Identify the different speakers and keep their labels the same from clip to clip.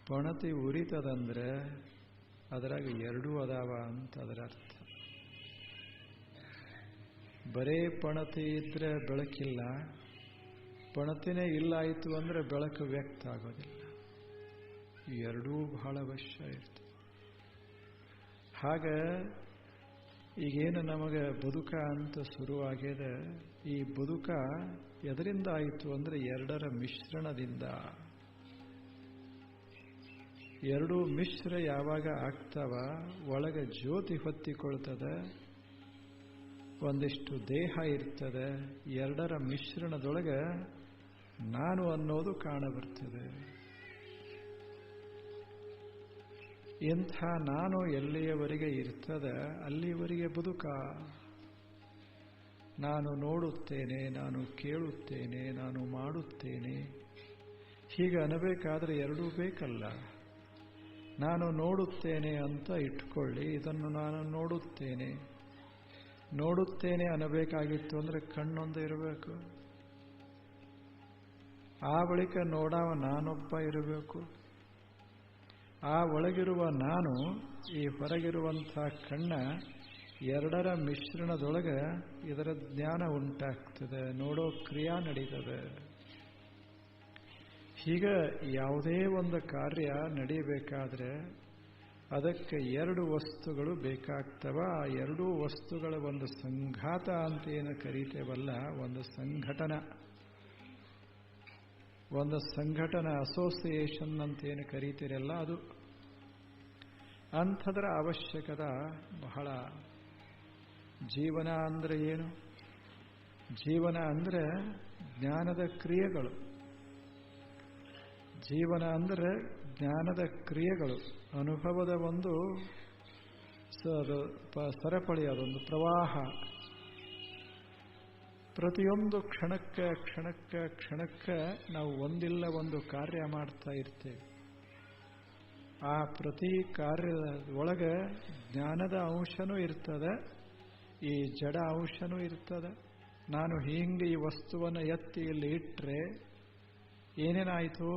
Speaker 1: ಪಣತಿ ಉರಿತದಂದ್ರೆ ಅದರಾಗ ಎರಡೂ ಅದಾವ ಅಂತ ಅದರ ಅರ್ಥ. ಬರೇ ಪಣತಿ ಇದ್ರೆ ಬೆಳಕಿಲ್ಲ, ಪಣತಿನೇ ಇಲ್ಲ ಆಯಿತು ಅಂದರೆ ಬೆಳಕು ವ್ಯಕ್ತ ಆಗೋದಿಲ್ಲ. ಎರಡೂ ಬಹಳ ಅವಶ್ಯ ಇರ್ತದೆ. ಹಾಗೆ ಈಗೇನು ನಮಗೆ ಬದುಕ ಅಂತ ಶುರುವಾಗ್ಯದ, ಈ ಬದುಕ ಎದರಿಂದ ಆಯಿತು ಅಂದರೆ ಎರಡರ ಮಿಶ್ರಣದಿಂದ. ಎರಡೂ ಮಿಶ್ರ ಯಾವಾಗ ಆಗ್ತಾವ, ಒಳಗೆ ಜ್ಯೋತಿ ಹೊತ್ತಿಕೊಳ್ತದೆ, ಒಂದಿಷ್ಟು ದೇಹ ಇರ್ತದೆ, ಎರಡರ ಮಿಶ್ರಣದೊಳಗೆ ನಾನು ಅನ್ನೋದು ಕಾಣಬರ್ತದೆ. ಇಂಥ ನಾನು ಎಲ್ಲಿಯವರೆಗೆ ಇರ್ತದೆ ಅಲ್ಲಿಯವರೆಗೆ ಬದುಕ. ನಾನು ನೋಡುತ್ತೇನೆ, ನಾನು ಕೇಳುತ್ತೇನೆ, ನಾನು ಮಾಡುತ್ತೇನೆ, ಹೀಗೆ ಅನ್ನಬೇಕಾದ್ರೆ ಎರಡೂ ಬೇಕಲ್ಲ. ನಾನು ನೋಡುತ್ತೇನೆ ಅಂತ ಇಟ್ಕೊಳ್ಳಿ, ಇದನ್ನು ನಾನು ನೋಡುತ್ತೇನೆ. ನೋಡುತ್ತೇನೆ ಅನ್ನಬೇಕಾಗಿತ್ತು ಅಂದರೆ ಕಣ್ಣೊಂದು ಇರಬೇಕು, ಆ ಬಳಿಕ ನೋಡವ ನಾನೊಬ್ಬ ಇರಬೇಕು. ಆ ಒಳಗಿರುವ ನಾನು, ಈ ಹೊರಗಿರುವಂಥ ಕಣ್ಣ, ಎರಡರ ಮಿಶ್ರಣದೊಳಗೆ ಇದರ ಜ್ಞಾನ ಉಂಟಾಗ್ತದೆ, ನೋಡೋ ಕ್ರಿಯಾ ನಡೀತದೆ. ಹೀಗೆ ಯಾವುದೇ ಒಂದು ಕಾರ್ಯ ನಡೀಬೇಕಾದ್ರೆ ಅದಕ್ಕೆ ಎರಡು ವಸ್ತುಗಳು ಬೇಕಾಗ್ತವ. ಆ ಎರಡೂ ವಸ್ತುಗಳ ಒಂದು ಸಂಘಾತ ಅಂತ ಏನು ಕರೀತೇವಲ್ಲ, ಒಂದು ಸಂಘಟನ ಅಸೋಸಿಯೇಷನ್ ಅಂತೇನು ಕರೀತೀರಲ್ಲ, ಅದು ಅಂಥದ್ರ ಅವಶ್ಯಕತೆ ಬಹಳ. ಜೀವನ ಅಂದರೆ ಏನು? ಜೀವನ ಅಂದರೆ ಜ್ಞಾನದ ಕ್ರಿಯೆಗಳು. ಜೀವನ ಅಂದರೆ ಜ್ಞಾನದ ಕ್ರಿಯೆಗಳು, ಅನುಭವದ ಒಂದು ಸರಪಳಿ, ಅದೊಂದು ಪ್ರವಾಹ. ಪ್ರತಿಯೊಂದು ಕ್ಷಣಕ್ಕೆ ನಾವು ಒಂದಿಲ್ಲ ಒಂದು ಕಾರ್ಯ ಮಾಡ್ತಾ ಇರ್ತೇವೆ. ಆ ಪ್ರತಿ ಕಾರ್ಯದ ಒಳಗೆ ಜ್ಞಾನದ ಅಂಶನೂ ಇರ್ತದೆ, ಈ ಜಡ ಅಂಶನೂ ಇರ್ತದೆ. ನಾನು ಹೀಗೆ ಈ ವಸ್ತುವನ್ನು ಎತ್ತಿ ಇಲ್ಲಿ ಇಟ್ಟರೆ ಏನೇನಾಯಿತು?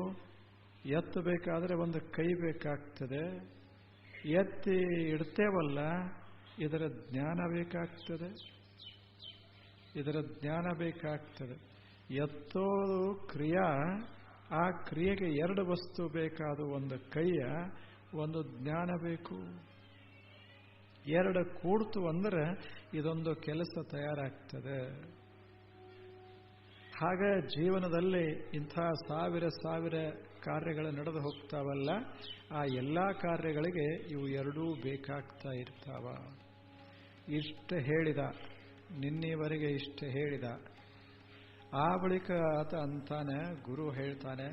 Speaker 1: ಎತ್ತಬೇಕಾದ್ರೆ ಒಂದು ಕೈ ಬೇಕಾಗ್ತದೆ, ಎತ್ತಿ ಇಡ್ತೇವಲ್ಲ, ಇದರ ಜ್ಞಾನ ಬೇಕಾಗ್ತದೆ. ಎತ್ತೋದು ಕ್ರಿಯಾ, ಆ ಕ್ರಿಯೆಗೆ ಎರಡು ವಸ್ತು ಬೇಕಾದ, ಒಂದು ಕೈಯ, ಒಂದು ಜ್ಞಾನ ಬೇಕು. ಎರಡು ಕೂಡ್ತು ಅಂದರೆ ಇದೊಂದು ಕೆಲಸ ತಯಾರಾಗ್ತದೆ. ಹಾಗೆ ಜೀವನದಲ್ಲಿ ಇಂಥ ಸಾವಿರ ಕಾರ್ಯಗಳು ನಡೆದು ಹೋಗ್ತಾವಲ್ಲ, ಆ ಎಲ್ಲ ಕಾರ್ಯಗಳಿಗೆ ಇವು ಎರಡೂ ಬೇಕಾಗ್ತಾ ಇರ್ತಾವ. ಇಷ್ಟು ಹೇಳಿದ, ನಿನ್ನೆವರೆಗೆ ಇಷ್ಟು ಹೇಳಿದ. ಆ ಬಳಿಕ ಆತ ಅಂತಾನೆ, ಗುರು ಹೇಳ್ತಾನೆ,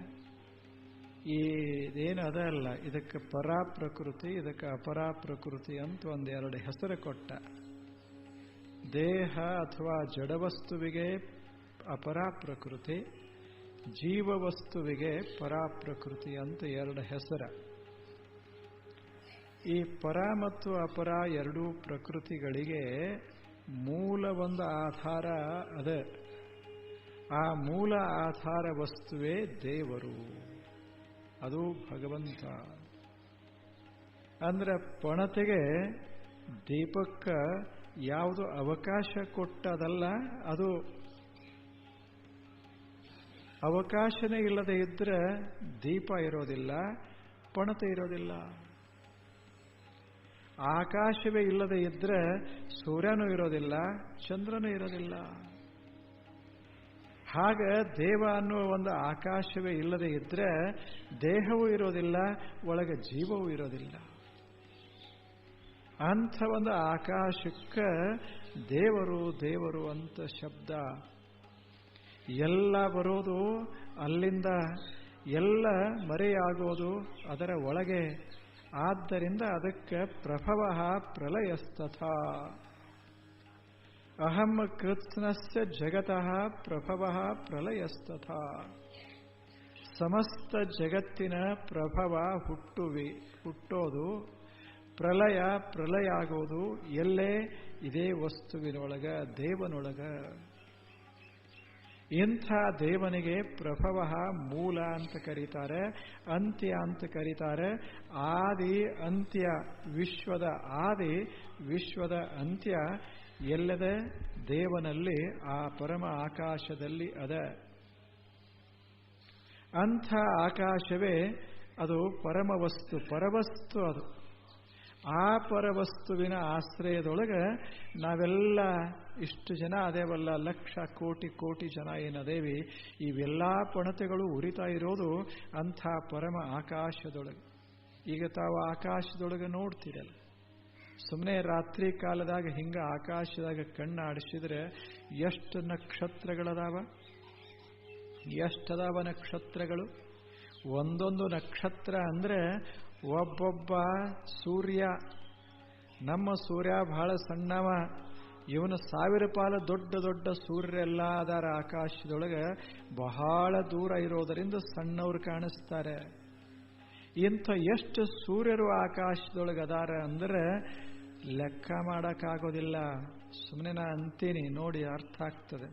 Speaker 1: ಇದೇನು ಅದಲ್ಲ, ಇದಕ್ಕೆ ಪರಾ ಪ್ರಕೃತಿ, ಇದಕ್ಕೆ ಅಪರಾ ಪ್ರಕೃತಿ ಅಂತ ಒಂದೆರಡು ಹೆಸರು ಕೊಟ್ಟ. ದೇಹ ಅಥವಾ ಜಡವಸ್ತುವಿಗೆ ಅಪರಾ ಪ್ರಕೃತಿ, ಜೀವವಸ್ತುವಿಗೆ ಪರಾ ಪ್ರಕೃತಿ ಅಂತ ಎರಡು ಹೆಸರ. ಈ ಪರ ಮತ್ತು ಅಪರ ಎರಡೂ ಪ್ರಕೃತಿಗಳಿಗೆ ಮೂಲ ಒಂದು ಆಧಾರ ಅದ. ಆ ಮೂಲ ಆಧಾರ ವಸ್ತುವೇ ದೇವರು, ಅದು ಭಗವಂತ. ಅಂದ್ರೆ ಪಣತೆಗೆ ದೀಪಕ್ಕೆ ಯಾವುದು ಅವಕಾಶ ಕೊಟ್ಟದಲ್ಲ, ಅದು ಅವಕಾಶನೇ ಇಲ್ಲದೆ ಇದ್ರೆ ದೀಪ ಇರೋದಿಲ್ಲ, ಪಣತೆ ಇರೋದಿಲ್ಲ. ಆಕಾಶವೇ ಇಲ್ಲದೆ ಇದ್ರೆ ಸೂರ್ಯನೂ ಇರೋದಿಲ್ಲ, ಚಂದ್ರನೂ ಇರೋದಿಲ್ಲ. ಹಾಗೆ ದೇವ ಅನ್ನುವ ಒಂದು ಆಕಾಶವೇ ಇಲ್ಲದೆ ಇದ್ರೆ ದೇಹವೂ ಇರೋದಿಲ್ಲ, ಒಳಗೆ ಜೀವವೂ ಇರೋದಿಲ್ಲ. ಅಂಥ ಒಂದು ಆಕಾಶಕ್ಕೆ ದೇವರು ದೇವರು ಅಂತ ಶಬ್ದ. ಎಲ್ಲ ಬರೋದು ಅಲ್ಲಿಂದ, ಎಲ್ಲ ಮರೆಯಾಗೋದು ಅದರ ಒಳಗೆ. ಆದ್ದರಿಂದ ಅದಕ್ಕೆ ಪ್ರಭವ ಪ್ರಲಯಸ್ತಥಾ. ಅಹಂ ಕೃತ್ಸ್ನಸ್ಯ ಜಗತಃ ಪ್ರಭವ ಪ್ರಲಯಸ್ತಥಾ. ಸಮಸ್ತ ಜಗತ್ತಿನ ಪ್ರಭವ ಹುಟ್ಟೋದು, ಪ್ರಲಯ ಆಗೋದು ಎಲ್ಲೇ? ಇದೇ ವಸ್ತುವಿನೊಳಗ, ದೇವನೊಳಗ. ಇಂಥ ದೇವನಿಗೆ ಪ್ರಭವ ಮೂಲ ಅಂತ ಕರೀತಾರೆ, ಅಂತ್ಯ ಅಂತ ಕರೀತಾರೆ. ಆದಿ ಅಂತ್ಯ, ವಿಶ್ವದ ಆದಿ ವಿಶ್ವದ ಅಂತ್ಯ ಎಲ್ಲದೆ ದೇವನಲ್ಲಿ, ಆ ಪರಮ ಆಕಾಶದಲ್ಲಿ ಅದ. ಅಂಥ ಆಕಾಶವೇ ಅದು ಪರಮವಸ್ತು, ಪರವಸ್ತು ಅದು. ಆ ಪರವಸ್ತುವಿನ ಆಶ್ರಯದೊಳಗೆ ನಾವೆಲ್ಲ ಇಷ್ಟು ಜನ ಅದೇವಲ್ಲ, ಲಕ್ಷ ಕೋಟಿ ಕೋಟಿ ಜನ ಏನದೇವಿ, ಇವೆಲ್ಲ ಪಣತೆಗಳು ಉರಿತಾ ಇರೋದು ಅಂಥ ಪರಮ ಆಕಾಶದೊಳಗೆ. ಈಗ ತಾವು ಆಕಾಶದೊಳಗೆ ನೋಡ್ತೀರಲ್ಲ, ಸುಮ್ಮನೆ ರಾತ್ರಿ ಕಾಲದಾಗ ಹಿಂಗ ಆಕಾಶದಾಗ ಕಣ್ಣು ಆಡಿಸಿದ್ರೆ ಎಷ್ಟು ನಕ್ಷತ್ರಗಳದಾವ, ಎಷ್ಟದಾವ ನಕ್ಷತ್ರಗಳು. ಒಂದೊಂದು ನಕ್ಷತ್ರ ಅಂದ್ರೆ ಒಬ್ಬೊಬ್ಬ ಸೂರ್ಯ. ನಮ್ಮ ಸೂರ್ಯ ಬಹಳ ಸಣ್ಣವ, ಇವನು 1000 ಪಾಲು ದೊಡ್ಡ ದೊಡ್ಡ ಸೂರ್ಯರೆಲ್ಲ ಅದಾರ ಆಕಾಶದೊಳಗೆ. ಬಹಳ ದೂರ ಇರೋದರಿಂದ ಸಣ್ಣವ್ರು ಕಾಣಿಸ್ತಾರೆ. ಇಂಥ ಎಷ್ಟು ಸೂರ್ಯರು ಆಕಾಶದೊಳಗೆ ಅದಾರ ಅಂದ್ರೆ ಲೆಕ್ಕ ಮಾಡೋಕ್ಕಾಗೋದಿಲ್ಲ. ಸುಮ್ಮನೆ ನಾ ಅಂತೀನಿ, ನೋಡಿ ಅರ್ಥ ಆಗ್ತದೆ.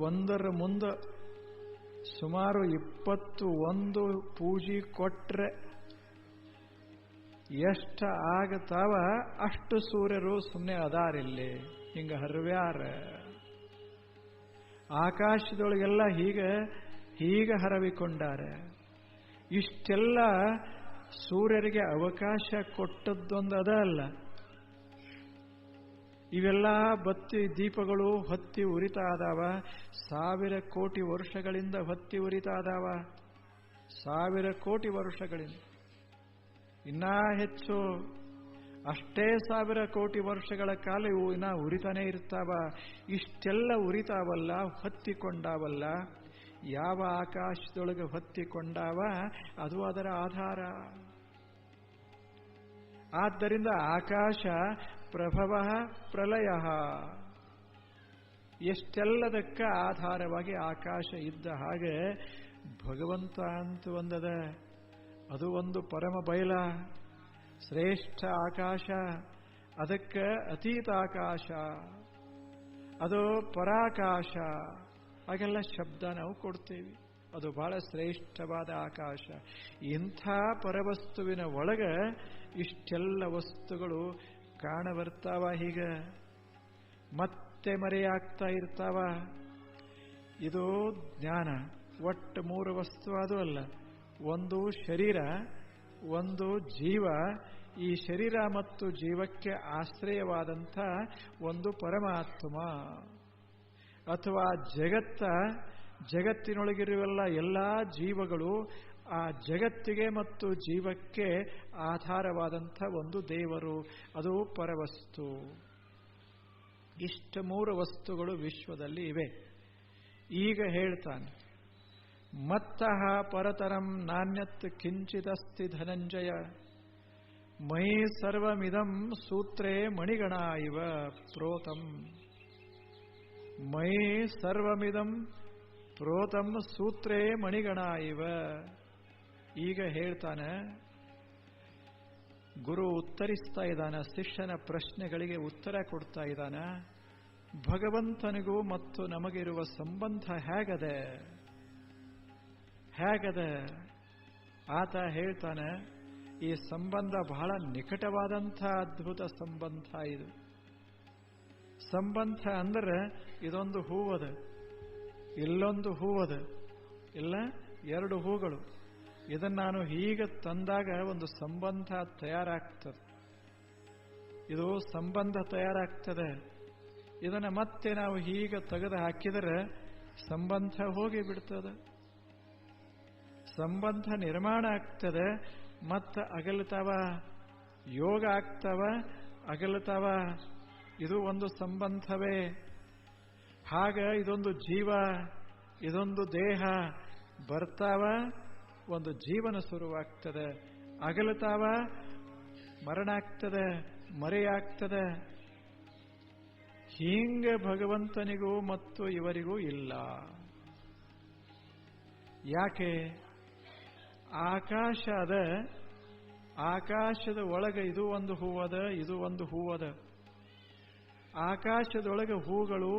Speaker 1: ಒಂದರ ಮುಂದೆ ಸುಮಾರು 21 ಪೂಜೆ ಕೊಟ್ರೆ ಎಷ್ಟ ಆಗತಾವ ಅಷ್ಟು ಸೂರ್ಯರು ಸುಮ್ಮನೆ ಅದಾರಿಲ್ಲಿ, ಹಿಂಗ ಹರವ್ಯಾರ. ಆಕಾಶದೊಳಗೆಲ್ಲ ಹೀಗೆ ಹರವಿಕೊಂಡಾರೆ. ಇಷ್ಟೆಲ್ಲ ಸೂರ್ಯರಿಗೆ ಅವಕಾಶ ಕೊಟ್ಟದ್ದೊಂದು ಅದ ಅಲ್ಲ. ಇವೆಲ್ಲ ಬತ್ತಿ ದೀಪಗಳು ಹೊತ್ತಿ ಉರಿತಾ ಅದಾವ. 1000 ಕೋಟಿ ವರ್ಷಗಳಿಂದ ಹೊತ್ತಿ ಉರಿತಾ ಅದಾವ. 1000 ಕೋಟಿ ವರ್ಷಗಳಿಂದ, ಇನ್ನೂ ಹೆಚ್ಚು, ಅಷ್ಟೇ 1000 ಕೋಟಿ ವರ್ಷಗಳ ಕಾಲ ಇವು ಇನ್ನ ಉರಿತಾನೆ ಇರ್ತಾವ. ಇಷ್ಟೆಲ್ಲ ಉರಿತಾವಲ್ಲ, ಹೊತ್ತಿಕೊಂಡಾವಲ್ಲ. ಯಾವ ಆಕಾಶದೊಳಗೆ ಹೊತ್ತಿಕೊಂಡಾವ ಅದು ಅದರ ಆಧಾರ. ಆದ್ದರಿಂದ ಆಕಾಶ ಪ್ರಭವ ಪ್ರಲಯ, ಎಷ್ಟೆಲ್ಲದಕ್ಕ ಆಧಾರವಾಗಿ ಆಕಾಶ ಇದ್ದ ಹಾಗೆ ಭಗವಂತ ಅಂತ ಒಂದದ. ಅದು ಒಂದು ಪರಮ ಬಯಲ, ಶ್ರೇಷ್ಠ ಆಕಾಶ. ಅದಕ್ಕೆ ಅತೀತ ಆಕಾಶ, ಅದು ಪರಾಕಾಶ, ಹಾಗೆಲ್ಲ ಶಬ್ದ ನಾವು ಕೊಡ್ತೇವೆ. ಅದು ಬಹಳ ಶ್ರೇಷ್ಠವಾದ ಆಕಾಶ. ಇಂಥ ಪರವಸ್ತುವಿನ ಒಳಗೆ ಇಷ್ಟೆಲ್ಲ ವಸ್ತುಗಳು ಕಾಣಬರ್ತಾವ. ಹೀಗೆ ಮತ್ತೆ ಮರೆಯಾಗ್ತಾ ಇರ್ತಾವ. ಇದು ಜ್ಞಾನ. ಒಟ್ಟು 3 ವಸ್ತು ಅದು ಅಲ್ಲ. ಒಂದು ಶರೀರ, ಒಂದು ಜೀವ. ಈ ಶರೀರ ಮತ್ತು ಜೀವಕ್ಕೆ ಆಶ್ರಯವಾದಂಥ ಒಂದು ಪರಮಾತ್ಮ ಅಥವಾ ಜಗತ್ತಿನೊಳಗಿರುವೆಲ್ಲ ಎಲ್ಲ ಜೀವಗಳು ಆ ಜಗತ್ತಿಗೆ ಮತ್ತು ಜೀವಕ್ಕೆ ಆಧಾರವಾದಂಥ ಒಂದು ದೇವರು, ಅದು ಪರವಸ್ತು. ಇಷ್ಟು 3 ವಸ್ತುಗಳು ವಿಶ್ವದಲ್ಲಿ ಇವೆ. ಈಗ ಹೇಳ್ತಾನೆ, ಮತ್ತಃ ಪರತರಂ ನಾಣ್ಯತ್ ಕಿಂಚಿದಸ್ತಿ ಧನಂಜಯ, ಮಯಿ ಸರ್ವಮಿದಂ ಸೂತ್ರೇ ಮಣಿಗಣ ಇವ ಪ್ರೋತಂ. ಮಯಿ ಸರ್ವಮಿದಂ ಪ್ರೋತಂ ಸೂತ್ರೇ ಮಣಿಗಣ ಇವ. ಈಗ ಹೇಳ್ತಾನೆ, ಗುರು ಉತ್ತರಿಸ್ತಾ ಇದ್ದಾನೆ, ಶಿಷ್ಯನ ಪ್ರಶ್ನೆಗಳಿಗೆ ಉತ್ತರ ಕೊಡ್ತಾ ಇದ್ದಾನೆ. ಭಗವಂತನಿಗೂ ಮತ್ತು ನಮಗಿರುವ ಸಂಬಂಧ ಹೇಗದೆ? ಆತ ಹೇಳ್ತಾನೆ, ಈ ಸಂಬಂಧ ಬಹಳ ನಿಕಟವಾದಂಥ ಅದ್ಭುತ ಸಂಬಂಧ ಇದು. ಸಂಬಂಧ ಅಂದ್ರೆ ಇದೊಂದು ಹೂವದ, ಇಲ್ಲೊಂದು ಹೂವದ, ಇಲ್ಲ 2 ಹೂಗಳು. ಇದನ್ನು ನಾನು ಹೀಗೆ ತಂದಾಗ ಒಂದು ಸಂಬಂಧ ತಯಾರಾಗ್ತದೆ. ಇದು ಸಂಬಂಧ ತಯಾರಾಗ್ತದೆ. ಇದನ್ನು ಮತ್ತೆ ನಾವು ಹೀಗೆ ತೆಗೆದು ಹಾಕಿದರೆ ಸಂಬಂಧ ಹೋಗಿ ಬಿಡ್ತದೆ. ಸಂಬಂಧ ನಿರ್ಮಾಣ ಆಗ್ತದೆ, ಮತ್ತೆ ಅಗಲತಾವ, ಯೋಗ ಆಗ್ತಾವ, ಅಗಲತಾವ. ಇದು ಒಂದು ಸಂಬಂಧವೇ. ಹಾಗ ಇದೊಂದು ಜೀವ, ಇದೊಂದು ದೇಹ ಬರ್ತಾವ, ಒಂದು ಜೀವನ ಶುರುವಾಗ್ತದೆ. ಅಗಲತಾವ, ಮರಣ ಆಗ್ತದೆ, ಮರೆಯಾಗ್ತದೆ. ಹೀಗೆ ಭಗವಂತನಿಗೂ ಮತ್ತು ಇವರಿಗೂ ಇಲ್ಲ. ಯಾಕೆ? ಆಕಾಶ ಅದ, ಆಕಾಶದ ಒಳಗೆ ಇದು ಒಂದು ಹೂವದ, ಇದು ಒಂದು ಹೂವದ. ಆಕಾಶದೊಳಗೆ ಹೂಗಳು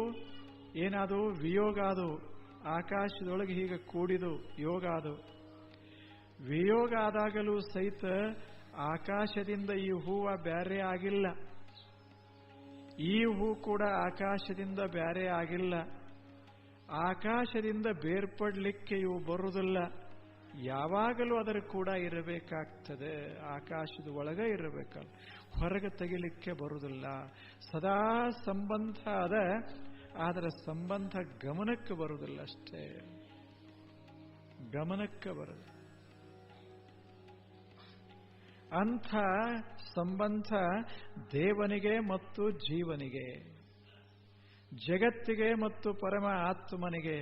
Speaker 1: ಏನಾದು ವಿಯೋಗ ಅದು, ಆಕಾಶದೊಳಗೆ ಹೀಗೆ ಕೂಡಿದು ಯೋಗ ಅದು. ವಿಯೋಗ ಆದಾಗಲೂ ಸಹಿತ ಆಕಾಶದಿಂದ ಈ ಹೂವ ಬ್ಯಾರೆ ಆಗಿಲ್ಲ, ಈ ಹೂ ಕೂಡ ಆಕಾಶದಿಂದ ಬ್ಯಾರೆ ಆಗಿಲ್ಲ. ಆಕಾಶದಿಂದ ಬೇರ್ಪಡಲಿಕ್ಕೆ ಇವು ಬರುವುದಿಲ್ಲ, ಯಾವಾಗಲೂ ಅದರ ಕೂಡ ಇರಬೇಕಾಗ್ತದೆ. ಆಕಾಶದ ಒಳಗೆ ಇರಬೇಕಲ್ಲ, ಹೊರಗೆ ತೆಗಿಲಿಕ್ಕೆ ಬರುವುದಿಲ್ಲ. ಸದಾ ಸಂಬಂಧ ಅದ, ಆದರೆ ಸಂಬಂಧ ಗಮನಕ್ಕೆ ಬರುವುದಿಲ್ಲ ಅಷ್ಟೇ, ಗಮನಕ್ಕೆ ಬರುದು. ಅಂಥ ಸಂಬಂಧ ದೇವನಿಗೆ ಮತ್ತು ಜೀವನಿಗೆ, ಜಗತ್ತಿಗೆ ಮತ್ತು ಪರಮಾತ್ಮನಿಗೆ,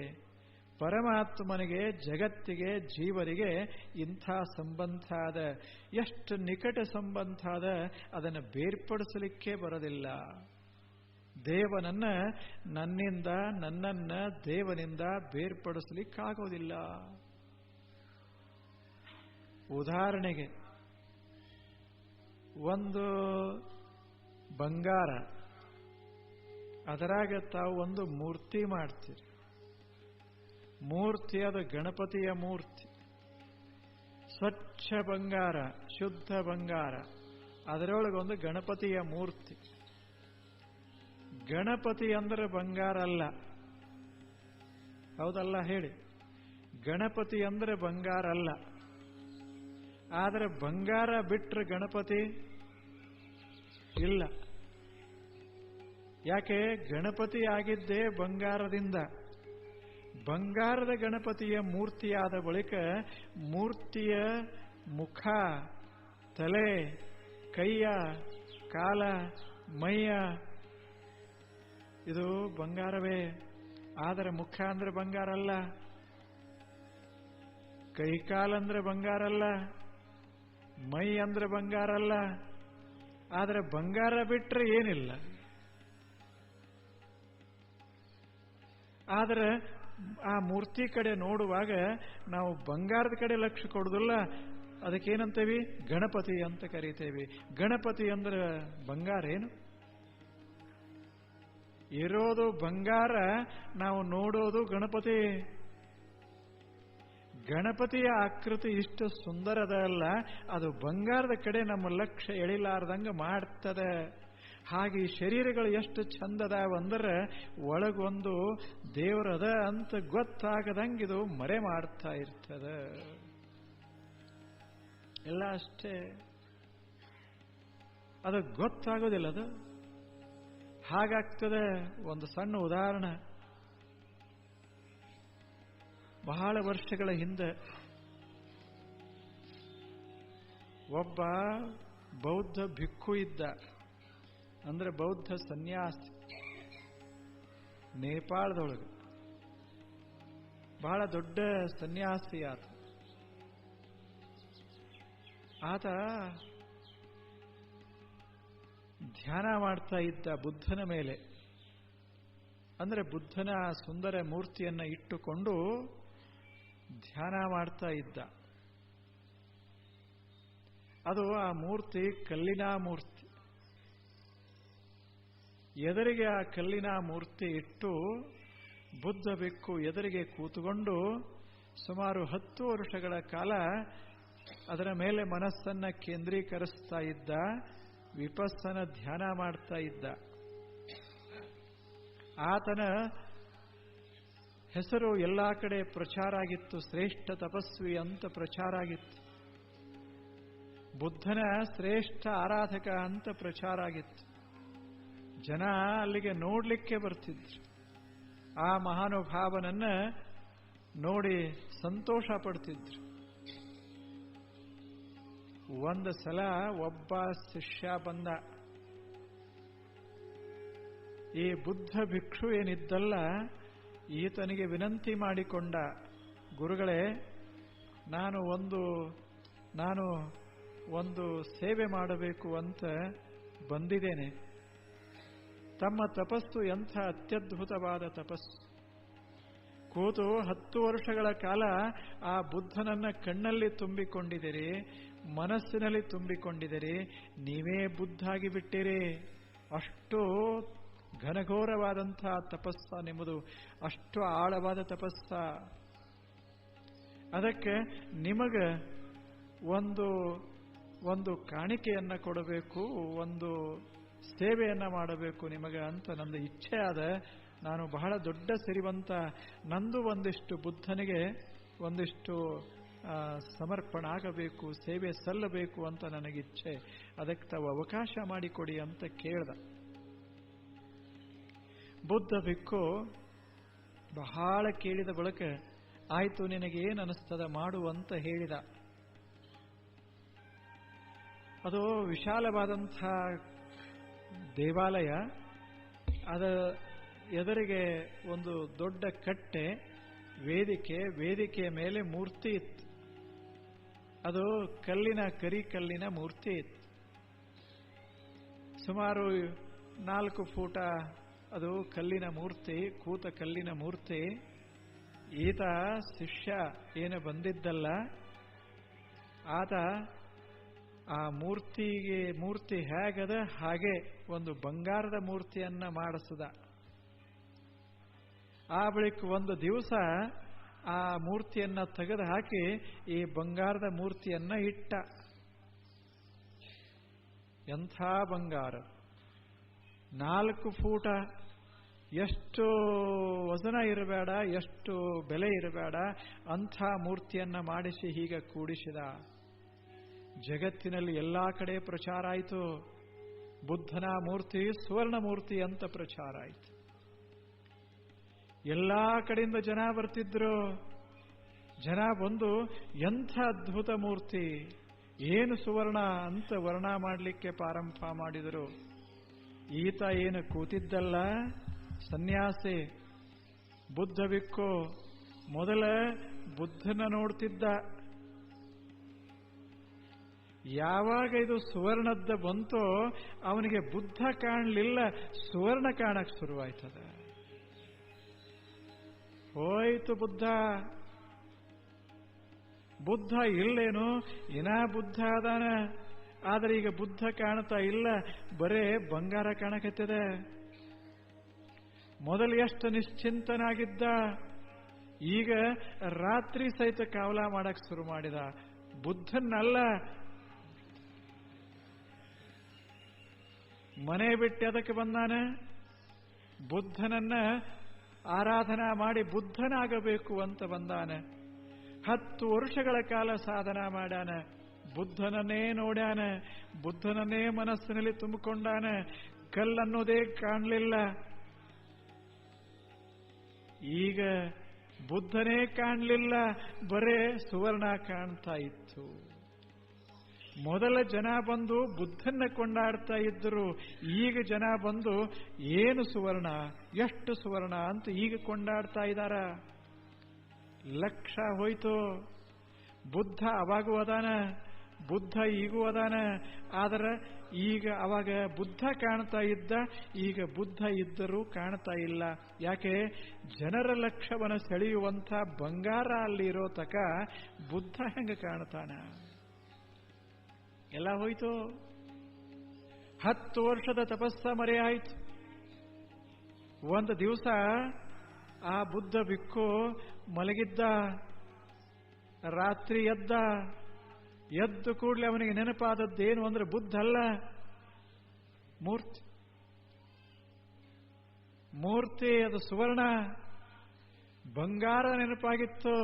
Speaker 1: ಪರಮಾತ್ಮನಿಗೆ ಜಗತ್ತಿಗೆ ಜೀವರಿಗೆ ಇಂಥ ಸಂಬಂಧ ಅದ. ಎಷ್ಟು ನಿಕಟ ಸಂಬಂಧ ಅದ, ಅದನ್ನು ಬೇರ್ಪಡಿಸಲಿಕ್ಕೆ ಬರೋದಿಲ್ಲ. ದೇವನನ್ನ ನನ್ನಿಂದ, ನನ್ನನ್ನ ದೇವನಿಂದ ಬೇರ್ಪಡಿಸಲಿಕ್ಕಾಗೋದಿಲ್ಲ. ಉದಾಹರಣೆಗೆ ಒಂದು ಬಂಗಾರ, ಅದರಾಗ ತಾವು ಒಂದು ಮೂರ್ತಿ ಮಾಡ್ತೀರಿ. ಮೂರ್ತಿ ಅದು ಗಣಪತಿಯ ಮೂರ್ತಿ, ಸ್ವಚ್ಛ ಬಂಗಾರ, ಶುದ್ಧ ಬಂಗಾರ, ಅದರೊಳಗೊಂದು ಗಣಪತಿಯ ಮೂರ್ತಿ. ಗಣಪತಿ ಅಂದ್ರೆ ಬಂಗಾರ ಅಲ್ಲ, ಹೌದಲ್ಲ ಹೇಳಿ? ಗಣಪತಿ ಅಂದ್ರೆ ಬಂಗಾರ ಅಲ್ಲ. ಆದರೆ ಬಂಗಾರ ಬಿಟ್ರೆ ಗಣಪತಿ ಇಲ್ಲ. ಯಾಕೆ? ಗಣಪತಿ ಆಗಿದ್ದೇ ಬಂಗಾರದಿಂದ. ಬಂಗಾರದ ಗಣಪತಿಯ ಮೂರ್ತಿಯಾದ ಬಳಿಕ ಮೂರ್ತಿಯ ಮುಖ, ತಲೆ, ಕೈಯ, ಕಾಲ, ಮೈಯ ಇದು ಬಂಗಾರವೇ. ಆದರೆ ಮುಖ ಅಂದ್ರೆ ಬಂಗಾರ ಅಲ್ಲ, ಕೈ ಕಾಲಂದ್ರೆ ಬಂಗಾರ ಅಲ್ಲ, ಮೈ ಅಂದ್ರೆ ಬಂಗಾರ ಅಲ್ಲ. ಆದರೆ ಬಂಗಾರ ಬಿಟ್ರೆ ಏನಿಲ್ಲ. ಆದರೆ ಆ ಮೂರ್ತಿ ಕಡೆ ನೋಡುವಾಗ ನಾವು ಬಂಗಾರದ ಕಡೆ ಲಕ್ಷ್ಯ ಕೊಡುವುದಿಲ್ಲ. ಅದಕ್ಕೇನಂತೇವಿ? ಗಣಪತಿ ಅಂತ ಕರೀತೇವೆ. ಗಣಪತಿ ಅಂದ್ರೆ ಬಂಗಾರ ಏನು? ಇರೋದು ಬಂಗಾರ, ನಾವು ನೋಡೋದು ಗಣಪತಿ. ಗಣಪತಿಯ ಆಕೃತಿ ಇಷ್ಟು ಸುಂದರದ ಅಲ್ಲ, ಅದು ಬಂಗಾರದ ಕಡೆ ನಮ್ಮ ಲಕ್ಷ್ಯ ಎಳಿಲಾರ್ದಂಗೆ ಮಾಡ್ತದೆ. ಹಾಗೆ ಈ ಶರೀರಗಳು ಎಷ್ಟು ಚಂದದಾವಂದ್ರೆ ಒಳಗೊಂದು ದೇವರದ ಅಂತ ಗೊತ್ತಾಗದಂಗೆ ಇದು ಮರೆ ಮಾಡ್ತಾ ಇರ್ತದೆ. ಎಲ್ಲ ಅಷ್ಟೇ, ಅದು ಗೊತ್ತಾಗೋದಿಲ್ಲ. ಅದು ಹಾಗಾಗ್ತದೆ. ಒಂದು ಸಣ್ಣ ಉದಾಹರಣೆ. ಬಹಳ ವರ್ಷಗಳ ಹಿಂದೆ ಒಬ್ಬ ಬೌದ್ಧ ಭಿಕ್ಖು ಇದ್ದ, ಅಂದ್ರೆ ಬೌದ್ಧ ಸನ್ಯಾಸಿ, ನೇಪಾಳದೊಳಗೆ. ಬಹಳ ದೊಡ್ಡ ಸನ್ಯಾಸಿ ಆತ. ಆತ ಧ್ಯಾನ ಮಾಡ್ತಾ ಇದ್ದ ಬುದ್ಧನ ಮೇಲೆ. ಅಂದ್ರೆ ಬುದ್ಧನ ಸುಂದರ ಮೂರ್ತಿಯನ್ನ ಇಟ್ಟುಕೊಂಡು ಧ್ಯಾನ ಮಾಡ್ತಾ ಇದ್ದ. ಅದು ಆ ಮೂರ್ತಿ ಕಲ್ಲಿನ ಮೂರ್ತಿ. ಎದುರಿಗೆ ಆ ಕಲ್ಲಿನ ಮೂರ್ತಿ ಇಟ್ಟು ಬುದ್ಧ ಭಿಕ್ಕು ಎದುರಿಗೆ ಕೂತುಕೊಂಡು ಸುಮಾರು 10 ವರ್ಷಗಳ ಕಾಲ ಅದರ ಮೇಲೆ ಮನಸ್ಸನ್ನ ಕೇಂದ್ರೀಕರಿಸ್ತಾ ಇದ್ದ, ವಿಪಸ್ಸನ ಧ್ಯಾನ ಮಾಡ್ತಾ ಇದ್ದ. ಆತನ ಹೆಸರು ಎಲ್ಲಾ ಕಡೆ ಪ್ರಚಾರ ಆಗಿತ್ತು, ಶ್ರೇಷ್ಠ ತಪಸ್ವಿ ಅಂತ ಪ್ರಚಾರ ಆಗಿತ್ತು. ಬುದ್ಧನ ಶ್ರೇಷ್ಠ ಆರಾಧಕ ಅಂತ ಪ್ರಚಾರ ಆಗಿತ್ತು. ಜನ ಅಲ್ಲಿಗೆ ನೋಡ್ಲಿಕ್ಕೆ ಬರ್ತಿದ್ರು. ಆ ಮಹಾನುಭಾವನನ್ನ ನೋಡಿ ಸಂತೋಷ ಪಡ್ತಿದ್ರು. ಒಂದು ಸಲ ಒಬ್ಬ ಶಿಷ್ಯ ಬಂದ. ಈ ಬುದ್ಧ ಭಿಕ್ಷು ಏನಿದ್ದಲ್ಲ, ಈತನಿಗೆ ವಿನಂತಿ ಮಾಡಿಕೊಂಡ, ಗುರುಗಳೇ, ನಾನು ಒಂದು ಸೇವೆ ಮಾಡಬೇಕು ಅಂತ ಬಂದಿದ್ದೇನೆ. ತಮ್ಮ ತಪಸ್ಸು ಎಂಥ ಅತ್ಯದ್ಭುತವಾದ ತಪಸ್ಸು. ಕೂತು 10 ವರ್ಷಗಳ ಕಾಲ ಆ ಬುದ್ಧನನ್ನ ಕಣ್ಣಲ್ಲಿ ತುಂಬಿಕೊಂಡಿದ್ದೀರಿ, ಮನಸ್ಸಿನಲ್ಲಿ ತುಂಬಿಕೊಂಡಿದ್ದೀರಿ. ನೀವೇ ಬುದ್ಧ ಆಗಿಬಿಟ್ಟಿರಿ. ಅಷ್ಟು ಘನಘೋರವಾದಂಥ ತಪಸ್ಸ ನಿಮ್ಮದು, ಅಷ್ಟು ಆಳವಾದ ತಪಸ್ಸ. ಅದಕ್ಕೆ ನಿಮಗೆ ಒಂದು ಕಾಣಿಕೆಯನ್ನು ಕೊಡಬೇಕು, ಒಂದು ಸೇವೆಯನ್ನು ಮಾಡಬೇಕು ನಿಮಗೆ ಅಂತ ನಂದು ಇಚ್ಛೆ ಆದ. ನಾನು ಬಹಳ ದೊಡ್ಡ ಸಿರಿವಂತ, ನಂದು ಒಂದಿಷ್ಟು ಬುದ್ಧನಿಗೆ ಒಂದಿಷ್ಟು ಸಮರ್ಪಣ ಆಗಬೇಕು, ಸೇವೆ ಸಲ್ಲಬೇಕು ಅಂತ ನನಗಿಚ್ಛೆ. ಅದಕ್ಕೆ ತಾವು ಅವಕಾಶ ಮಾಡಿಕೊಡಿ ಅಂತ ಕೇಳ್ದ. ಬುದ್ಧ ಭಿಕ್ಕು ಬಹಳ ಕೇಳಿದ ಬಳಿಕ ಆಯ್ತು ನಿನಗೇನು ಅನಿಸ್ತದ ಮಾಡು ಅಂತ ಹೇಳಿದ. ಅದು ವಿಶಾಲವಾದಂಥ ದೇವಾಲಯ. ಅದ ಎದುರಿಗೆ ಒಂದು ದೊಡ್ಡ ಕಟ್ಟೆ, ವೇದಿಕೆಯ ಮೇಲೆ ಮೂರ್ತಿ ಇತ್ತು. ಅದು ಕರಿಕಲ್ಲಿನ ಮೂರ್ತಿ ಇತ್ತು. ಸುಮಾರು 4 ಫೂಟ ಅದು ಕಲ್ಲಿನ ಮೂರ್ತಿ, ಕೂತ ಕಲ್ಲಿನ ಮೂರ್ತಿ. ಈತ ಶಿಷ್ಯ ಏನು ಬಂದಿದ್ದಲ್ಲ, ಆತ ಆ ಮೂರ್ತಿ ಹೇಗದ ಹಾಗೆ ಒಂದು ಬಂಗಾರದ ಮೂರ್ತಿಯನ್ನ ಮಾಡಿಸಿದ. ಆ ಬಳಿಕ ಒಂದು ದಿವಸ ಆ ಮೂರ್ತಿಯನ್ನ ತೆಗೆದು ಹಾಕಿ ಈ ಬಂಗಾರದ ಮೂರ್ತಿಯನ್ನ ಇಟ್ಟ. ಎಂಥ ಬಂಗಾರ! 4 ಫೂಟ, ಎಷ್ಟು ವಜನ ಇರಬೇಡ, ಎಷ್ಟು ಬೆಲೆ ಇರಬೇಡ, ಅಂಥ ಮೂರ್ತಿಯನ್ನ ಮಾಡಿಸಿ ಹೀಗೆ ಕೂಡಿಸಿದ. ಜಗತ್ತಿನಲ್ಲಿ ಎಲ್ಲಾ ಕಡೆ ಪ್ರಚಾರ ಆಯಿತು. ಬುದ್ಧನ ಮೂರ್ತಿ ಸುವರ್ಣ ಮೂರ್ತಿ ಅಂತ ಪ್ರಚಾರ ಆಯಿತು. ಎಲ್ಲಾ ಕಡೆಯಿಂದ ಜನ ಬರ್ತಿದ್ರು. ಜನ ಬಂದು ಎಂಥ ಅದ್ಭುತ ಮೂರ್ತಿ, ಏನು ಸುವರ್ಣ ಅಂತ ವರ್ಣ ಮಾಡಲಿಕ್ಕೆ ಪ್ರಾರಂಭ ಮಾಡಿದರು. ಈತ ಏನು ಕೂತಿದ್ದಲ್ಲ, ಸನ್ಯಾಸಿ ಬುದ್ಧ ಭಿಕ್ಕು. ಮೊದಲ ಬುದ್ಧನ ನೋಡ್ತಿದ್ದ. ಯಾವಾಗ ಇದು ಸುವರ್ಣದ ಬಂತೋ ಅವನಿಗೆ ಬುದ್ಧ ಕಾಣಲಿಲ್ಲ, ಸುವರ್ಣ ಕಾಣಕ್ ಶುರುವಾಯ್ತದ. ಹೋಯ್ತು ಬುದ್ಧ ಇಲ್ಲೇನು, ಬುದ್ಧ ಅದಾನ, ಆದ್ರೆ ಈಗ ಬುದ್ಧ ಕಾಣ್ತಾ ಇಲ್ಲ, ಬರೇ ಬಂಗಾರ ಕಾಣಕತ್ತದೆ. ಮೊದಲು ಎಷ್ಟು ನಿಶ್ಚಿಂತನಾಗಿದ್ದ, ಈಗ ರಾತ್ರಿ ಸಹಿತ ಕಾವಲ ಮಾಡಕ್ ಶುರು ಮಾಡಿದ. ಬುದ್ಧನಲ್ಲ, ಮನೆ ಬಿಟ್ಟು ಅದಕ್ಕೆ ಬಂದಾನ. ಬುದ್ಧನನ್ನ ಆರಾಧನಾ ಮಾಡಿ ಬುದ್ಧನಾಗಬೇಕು ಅಂತ ಬಂದಾನ. 10 ವರ್ಷಗಳ ಕಾಲ ಸಾಧನ ಮಾಡ್ಯಾನ. ಬುದ್ಧನನ್ನೇ ನೋಡ್ಯಾನ, ಬುದ್ಧನನ್ನೇ ಮನಸ್ಸಿನಲ್ಲಿ ತುಂಬಿಕೊಂಡಾನ. ಕಲ್ಲನ್ನೋದೇ ಕಾಣಲಿಲ್ಲ. ಈಗ ಬುದ್ಧನೇ ಕಾಣಲಿಲ್ಲ, ಬರೇ ಸುವರ್ಣ ಕಾಣ್ತಾ ಇತ್ತು. ಮೊದಲ ಜನ ಬಂದು ಬುದ್ಧನ್ನ ಕೊಂಡಾಡ್ತಾ ಇದ್ದರು. ಈಗ ಜನ ಬಂದು ಏನು ಸುವರ್ಣ, ಎಷ್ಟು ಸುವರ್ಣ ಅಂತ ಈಗ ಕೊಂಡಾಡ್ತಾ ಇದ್ದಾರ. ಲಕ್ಷ ಹೋಯ್ತು. ಬುದ್ಧ ಅವಾಗೂ ಅದಾನ, ಬುದ್ಧ ಈಗೂ ಅದಾನ. ಆದ್ರೆ ಈಗ ಅವಾಗ ಬುದ್ಧ ಕಾಣ್ತಾ ಇದ್ದ, ಈಗ ಬುದ್ಧ ಇದ್ದರೂ ಕಾಣ್ತಾ ಇಲ್ಲ. ಯಾಕೆ? ಜನರ ಲಕ್ಷ್ಯವನ್ನು ಸೆಳೆಯುವಂಥ ಬಂಗಾರ ಅಲ್ಲಿ ಇರೋ ತಕ ಬುದ್ಧ ಹೆಂಗ ಕಾಣ್ತಾನ? ಎಲ್ಲ ಹೋಯ್ತು. 10 ವರ್ಷದ ತಪಸ್ಸ ಮರೆಯಾಯ್ತು. ಒಂದು ದಿವಸ ಆ ಬುದ್ಧ ಭಿಕ್ಕು ಮಲಗಿದ್ದ. ರಾತ್ರಿ ಎದ್ದು ಕೂಡಲೇ ಅವನಿಗೆ ನೆನಪಾದದ್ದೇನು ಅಂದ್ರೆ ಬುದ್ಧ ಅಲ್ಲ, ಮೂರ್ತಿ ಅದು ಸುವರ್ಣ, ಬಂಗಾರ ನೆನಪಾಗಿತ್ತು.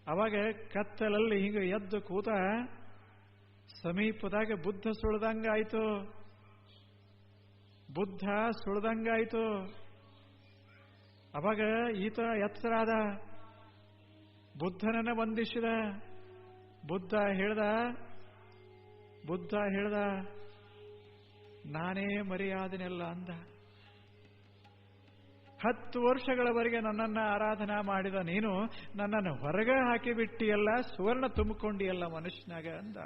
Speaker 1: ಅವಾಗ ಕತ್ತಲಲ್ಲಿ ಹಿಂಗೆ ಎದ್ದು ಕೂತ ಸಮೀಪದಾಗ ಬುದ್ಧ ಸುಳ್ದಂಗಾಯ್ತು. ಅವಾಗ ಈತ ಎಚ್ಚರಾದ, ಬುದ್ಧನನ್ನ ವಂದಿಸಿದ. ಬುದ್ಧ ಹೇಳ್ದ ನಾನೇ ಮರೆಯಾದನೆಲ್ಲ ಅಂದ. 10 ವರ್ಷಗಳವರೆಗೆ ನನ್ನನ್ನ ಆರಾಧನಾ ಮಾಡಿದ ನೀನು ನನ್ನನ್ನು ಹೊರಗೆ ಹಾಕಿಬಿಟ್ಟಿಯಲ್ಲ, ಸುವರ್ಣ ತುಂಬಿಕೊಂಡಿಯಲ್ಲ ಮನುಷ್ಯನಾಗ ಅಂದ.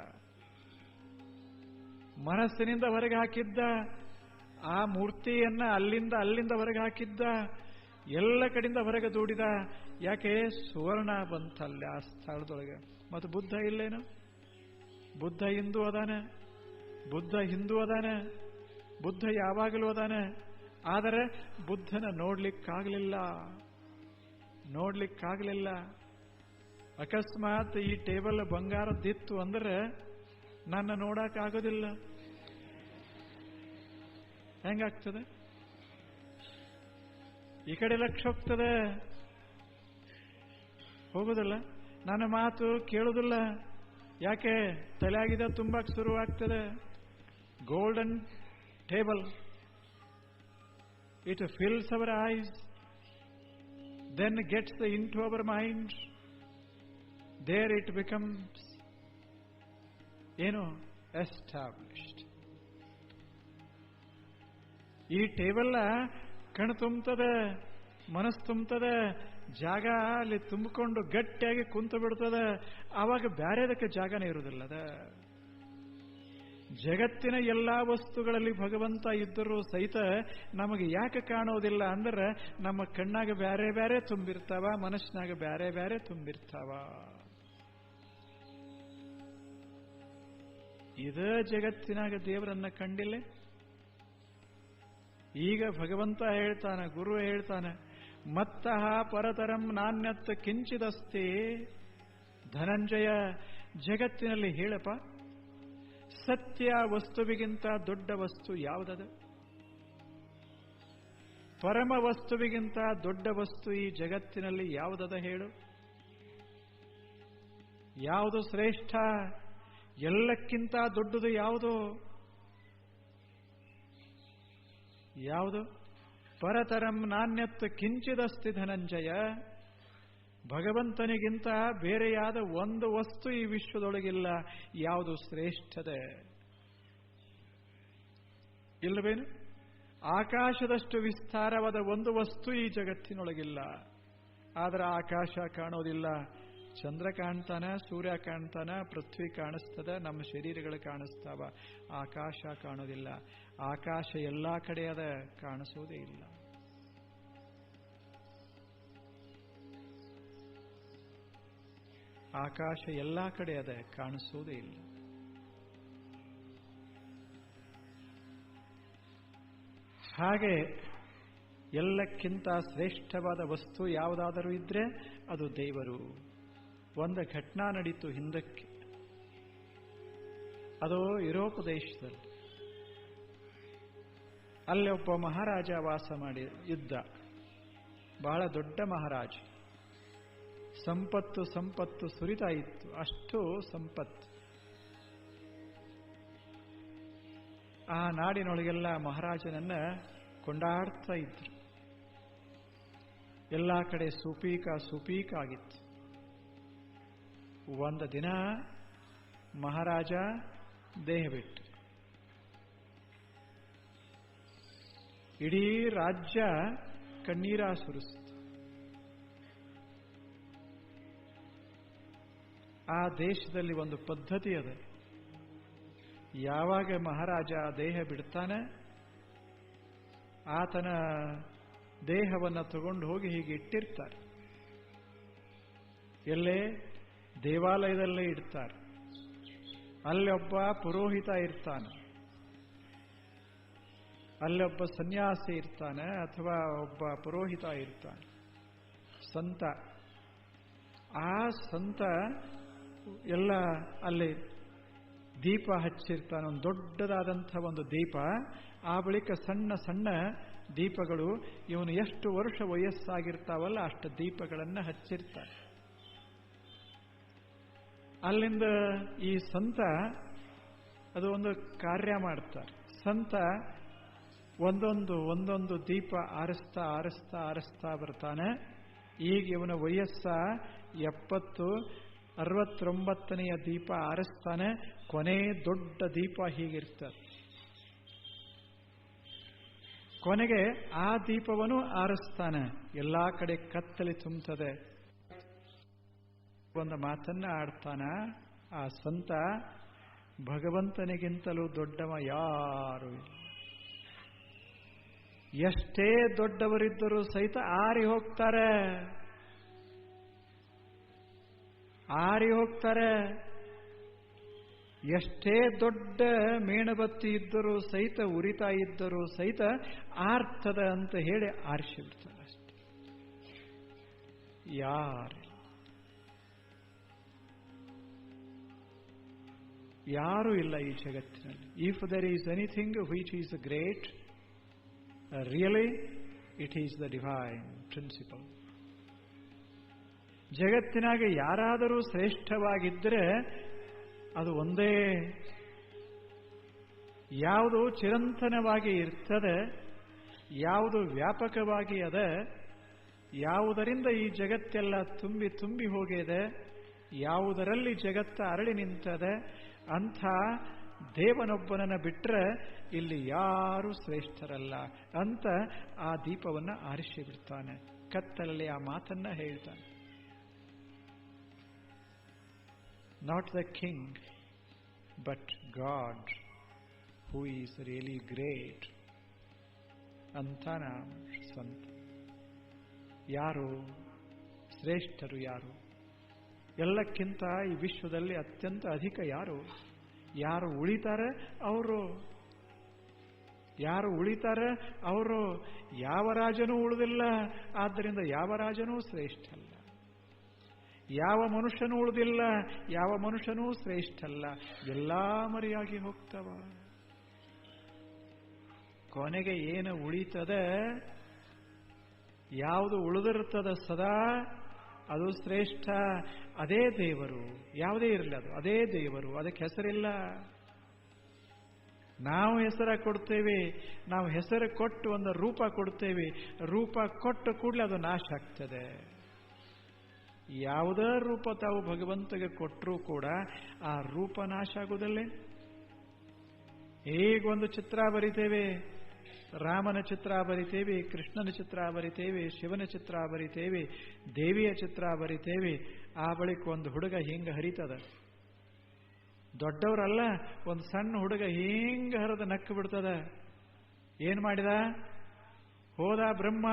Speaker 1: ಮನಸ್ಸಿನಿಂದ ಹೊರಗೆ ಹಾಕಿದ್ದ, ಆ ಮೂರ್ತಿಯನ್ನ ಅಲ್ಲಿಂದ ಹೊರಗೆ ಹಾಕಿದ್ದ, ಎಲ್ಲ ಕಡೆಯಿಂದ ಹೊರಗೆ ದೂಡಿದ. ಯಾಕೆ? ಸುವರ್ಣ ಬಂತಲ್ಲ ಆ ಸ್ಥಳದೊಳಗೆ. ಮತ್ತು ಬುದ್ಧ ಇಲ್ಲೇನು? ಬುದ್ಧ ಹಿಂದೂ ಅದಾನ, ಬುದ್ಧ ಯಾವಾಗಲೂ ಅದಾನ. ಆದರೆ ಬುದ್ಧನ ನೋಡ್ಲಿಕ್ಕಾಗಲಿಲ್ಲ. ಅಕಸ್ಮಾತ್ ಈ ಟೇಬಲ್ ಬಂಗಾರದ್ದಿತ್ತು ಅಂದ್ರೆ ನನ್ನ ನೋಡಕ್ಕಾಗೋದಿಲ್ಲ. ಹೆಂಗಾಗ್ತದೆ? ಈ ಕಡೆ ಲಕ್ಷ ಹೋಗ್ತದೆ, ಹೋಗುದಿಲ್ಲ. ನನ್ನ ಮಾತು ಕೇಳುವುದಿಲ್ಲ. ಯಾಕೆ? ತಲೆಯಾಗಿದ ತುಂಬಾಕ್ ಶುರುವಾಗ್ತದೆ. Golden table, it fills our eyes, then gets into our mind. There it becomes established. ಈ ಟೇಬಲ್ ಕಣ್ಣು ತುಂಬುತ್ತದೆ, ಮನಸ್ಸು ತುಂಬುತ್ತದೆ, ಜಾಗ ಅಲ್ಲಿ ತುಂಬಿಕೊಂಡು ಗಟ್ಟಿಯಾಗಿ ಕುಂತು ಬಿಡ್ತದೆ. ಆವಾಗ ಬ್ಯಾರೆದಕ್ಕೆ ಜಾಗನೇ ಇರುವುದಿಲ್ಲದ. ಜಗತ್ತಿನ ಎಲ್ಲಾ ವಸ್ತುಗಳಲ್ಲಿ ಭಗವಂತ ಇದ್ದರೂ ಸಹಿತ ನಮಗೆ ಯಾಕೆ ಕಾಣೋದಿಲ್ಲ ಅಂದ್ರೆ ನಮ್ಮ ಕಣ್ಣಾಗ ಬ್ಯಾರೆ ಬ್ಯಾರೆ ತುಂಬಿರ್ತಾವ, ಮನಸ್ಸಿನಾಗ ಬ್ಯಾರೆ ಬ್ಯಾರೆ ತುಂಬಿರ್ತಾವ. ಇದೇ ಜಗತ್ತಿನಾಗ ದೇವರನ್ನ ಕಂಡಿಲ್ಲ. ಈಗ ಭಗವಂತ ಹೇಳ್ತಾನೆ, ಗುರು ಹೇಳ್ತಾನೆ, ಮತ್ತಃ ಪರತರಂ ನಾಣ್ಯತ್ ಕಿಂಚಿದಸ್ತಿ. ಧನಂಜಯ, ಜಗತ್ತಿನಲ್ಲಿ ಹೇಳಪ್ಪ, ಸತ್ಯ ವಸ್ತುವಿಗಿಂತ ದೊಡ್ಡ ವಸ್ತು ಯಾವುದದು? ಪರಮ ವಸ್ತುವಿಗಿಂತ ದೊಡ್ಡ ವಸ್ತು ಈ ಜಗತ್ತಿನಲ್ಲಿ ಯಾವುದದ ಹೇಳು? ಯಾವುದು ಶ್ರೇಷ್ಠ? ಎಲ್ಲಕ್ಕಿಂತ ದೊಡ್ಡದು ಯಾವುದು? ಯಾವುದು? ಪರತರಂ ನಾಣ್ಯತ್ ಕಿಂಚಿದಸ್ತಿ ಧನಂಜಯ. ಭಗವಂತನಿಗಿಂತ ಬೇರೆಯಾದ ಒಂದು ವಸ್ತು ಈ ವಿಶ್ವದೊಳಗಿಲ್ಲ. ಯಾವುದು ಶ್ರೇಷ್ಠದೆ? ಇಲ್ಲವೇನು? ಆಕಾಶದಷ್ಟು ವಿಸ್ತಾರವಾದ ಒಂದು ವಸ್ತು ಈ ಜಗತ್ತಿನೊಳಗಿಲ್ಲ. ಆದರೆ ಆಕಾಶ ಕಾಣೋದಿಲ್ಲ. ಚಂದ್ರ ಕಾಣ್ತಾನ, ಸೂರ್ಯ ಕಾಣ್ತಾನ, ಪೃಥ್ವಿ ಕಾಣಿಸ್ತದ, ನಮ್ಮ ಶರೀರಗಳು ಕಾಣಿಸ್ತಾವ. ಆಕಾಶ ಕಾಣೋದಿಲ್ಲ. ಆಕಾಶ ಎಲ್ಲಾ ಕಡೆ ಅದ, ಕಾಣಿಸೋದೇ ಇಲ್ಲ. ಆಕಾಶ ಎಲ್ಲಾ ಕಡೆ ಅದ, ಕಾಣಿಸೋದೇ ಇಲ್ಲ. ಹಾಗೆ ಎಲ್ಲಕ್ಕಿಂತ ಶ್ರೇಷ್ಠವಾದ ವಸ್ತು ಯಾವುದಾದರೂ ಇದ್ರೆ ಅದು ದೇವರು. ಒಂದು ಘಟನಾ ನಡೀತು ಹಿಂದಕ್ಕೆ. ಅದು ಯುರೋಪ್ ದೇಶದಲ್ಲಿ. ಅಲ್ಲಿ ಒಬ್ಬ ಮಹಾರಾಜ ವಾಸ ಮಾಡಿ ಇದ್ದ. ಬಹಳ ದೊಡ್ಡ ಮಹಾರಾಜ. ಸಂಪತ್ತು ಸುರಿತಾ ಇತ್ತು. ಅಷ್ಟು ಸಂಪತ್ತು. ಆ ನಾಡಿನೊಳಗೆಲ್ಲ ಮಹಾರಾಜನನ್ನ ಕೊಂಡಾಡ್ತಾ ಇದ್ರು. ಎಲ್ಲ ಕಡೆ ಸುಪೀಕ ಆಗಿತ್ತು. ಒಂದು ದಿನ ಮಹಾರಾಜ ದೇಹ ಬಿಟ್ಟು ಇಡೀ ರಾಜ್ಯ ಕಣ್ಣೀರ ಸುರಿಸಿತು. ಆ ದೇಶದಲ್ಲಿ ಒಂದು ಪದ್ಧತಿ ಅದ. ಯಾವಾಗ ಮಹಾರಾಜ ದೇಹ ಬಿಡ್ತಾನೆ, ಆತನ ದೇಹವನ್ನು ತಗೊಂಡು ಹೋಗಿ ಹೀಗೆ ಇಟ್ಟಿರ್ತಾರೆ. ಎಲ್ಲೇ? ದೇವಾಲಯದಲ್ಲೇ ಇಡ್ತಾರೆ. ಅಲ್ಲೊಬ್ಬ ಪುರೋಹಿತ ಇರ್ತಾನೆ, ಅಲ್ಲೊಬ್ಬ ಸನ್ಯಾಸಿ ಇರ್ತಾನೆ, ಅಥವಾ ಒಬ್ಬ ಪುರೋಹಿತ ಇರ್ತಾನೆ, ಸಂತ. ಆ ಸಂತ ಎಲ್ಲ ಅಲ್ಲಿ ದೀಪ ಹಚ್ಚಿರ್ತಾನೆ. ಒಂದು ದೊಡ್ಡದಾದಂಥ ಒಂದು ದೀಪ. ಆ ಬಳಿಕ ಸಣ್ಣ ಸಣ್ಣ ದೀಪಗಳು. ಇವನು ಎಷ್ಟು ವರ್ಷ ವಯಸ್ಸಾಗಿರ್ತಾವಲ್ಲ ಅಷ್ಟು ದೀಪಗಳನ್ನು ಹಚ್ಚಿರ್ತಾನೆ. ಅಲ್ಲಿಂದ ಈ ಸಂತ ಅದು ಒಂದು ಕಾರ್ಯ ಮಾಡ್ತಾರೆ. ಸಂತ ಒಂದೊಂದು ದೀಪ ಆರಿಸ್ತಾ ಬರ್ತಾನೆ. ಈಗ ಇವನ ವಯಸ್ಸ 70, 69ನೆಯ ದೀಪ ಆರಿಸ್ತಾನೆ. ಕೊನೆ ದೊಡ್ಡ ದೀಪ ಹೀಗಿರ್ತದೆ. ಕೊನೆಗೆ ಆ ದೀಪವನ್ನು ಆರಿಸ್ತಾನೆ. ಎಲ್ಲಾ ಕಡೆ ಕತ್ತಲೆ ತುಂಬುತ್ತದೆ. ಒಂದು ಮಾತನ್ನ ಆಡ್ತಾನ ಆ ಸಂತ, ಭಗವಂತನಿಗಿಂತಲೂ ದೊಡ್ಡವ ಯಾರು ಇಲ್ಲ. ಎಷ್ಟೇ ದೊಡ್ಡವರಿದ್ದರೂ ಸಹಿತ ಆರಿ ಹೋಗ್ತಾರೆ. ಎಷ್ಟೇ ದೊಡ್ಡ ಮೇಣಬತ್ತಿ ಇದ್ದರೂ ಸಹಿತ, ಉರಿತಾ ಇದ್ದರೂ ಸಹಿತ ಆರ್ತದ ಅಂತ ಹೇಳಿ ಆರಿಸಿಬಿಡ್ತಾರೆ ಅಷ್ಟೆ. ಯಾರೂ ಇಲ್ಲ ಈ ಜಗತ್ತಿನಲ್ಲಿ. If there is anything which is great, really it is the divine principle. ಜಗತ್ತಿನಾಗ ಯಾರಾದರೂ ಶ್ರೇಷ್ಠವಾಗಿದ್ದರೆ ಅದು ಒಂದೇ. ಯಾವುದು ಚಿರಂತನವಾಗಿ ಇರ್ತದೆ, ಯಾವುದು ವ್ಯಾಪಕವಾಗಿ ಅದ, ಯಾವುದರಿಂದ ಈ ಜಗತ್ತೆಲ್ಲ ತುಂಬಿ ತುಂಬಿ ಹೋಗಿದೆ, ಯಾವುದರಲ್ಲಿ ಜಗತ್ತ ಅರಳಿ ನಿಂತದೆ, ಅಂಥ ದೇವನೊಬ್ಬನನ್ನು ಬಿಟ್ಟರೆ ಇಲ್ಲಿ ಯಾರೂ ಶ್ರೇಷ್ಠರಲ್ಲ ಅಂತ ಆ ದೀಪವನ್ನು ಆರಿಸಿ ಬಿಡ್ತಾನೆ. ಕತ್ತಲಲ್ಲಿ ಆ ಮಾತನ್ನ ಹೇಳ್ತಾನೆ. Not the king but God who is really great ಅಂತಾನ ಸಂತ. ಯಾರು ಶ್ರೇಷ್ಠರು? ಯಾರು ಎಲ್ಲಕ್ಕಿಂತ ಈ ವಿಶ್ವದಲ್ಲಿ ಅತ್ಯಂತ ಅಧಿಕ ಯಾರು? ಯಾರು ಉಳಿತಾರೆ ಅವರು. ಯಾರು ಉಳಿತಾರೆ ಅವರು. ಯಾವ ರಾಜನೂ ಉಳಿದಿಲ್ಲ, ಆದ್ದರಿಂದ ಯಾವ ರಾಜನೂ ಶ್ರೇಷ್ಠ ಅಲ್ಲ. ಯಾವ ಮನುಷ್ಯನೂ ಉಳಿದಿಲ್ಲ, ಯಾವ ಮನುಷ್ಯನೂ ಶ್ರೇಷ್ಠ ಅಲ್ಲ. ಎಲ್ಲ ಮರೆಯಾಗಿ ಹೋಗ್ತವ. ಕೊನೆಗೆ ಏನು ಉಳಿತದೆ, ಯಾವುದು ಉಳಿದಿರ್ತದ ಸದಾ ಅದು ಶ್ರೇಷ್ಠ. ಅದೇ ದೇವರು. ಯಾವುದೇ ಇರಲಿ ಅದು ಅದೇ ದೇವರು. ಅದಕ್ಕೆ ಹೆಸರಿಲ್ಲ. ನಾವು ಹೆಸರ ಕೊಡ್ತೇವೆ. ನಾವು ಹೆಸರು ಕೊಟ್ಟು ಒಂದು ರೂಪ ಕೊಡ್ತೇವೆ. ರೂಪ ಕೊಟ್ಟು ಕೂಡಲೇ ಅದು ನಾಶ ಆಗ್ತದೆ. ಯಾವುದೇ ರೂಪ ತಾವು ಭಗವಂತಗೆ ಕೊಟ್ಟರೂ ಕೂಡ ಆ ರೂಪ ನಾಶ ಆಗುವುದಲ್ಲೇ. ಹೇಗೊಂದು ಚಿತ್ರ ಬರಿತೇವೆ, ರಾಮನ ಚಿತ್ರ ಬರಿತೇವೆ, ಕೃಷ್ಣನ ಚಿತ್ರ ಬರಿತೇವೆ, ಶಿವನ ಚಿತ್ರ ಬರಿತೇವೆ, ದೇವಿಯ ಚಿತ್ರ ಬರಿತೇವೆ. ಆ ಬಳಿಕ ಒಂದು ಹುಡುಗ ಹಿಂಗ ಹರಿತದ. ದೊಡ್ಡವರಲ್ಲ, ಒಂದು ಸಣ್ಣ ಹುಡುಗ ಹಿಂಗ ಹರಿದ ನಕ್ಕು ಬಿಡ್ತದ. ಏನ್ ಮಾಡಿದ? ಹೋದ ಬ್ರಹ್ಮ,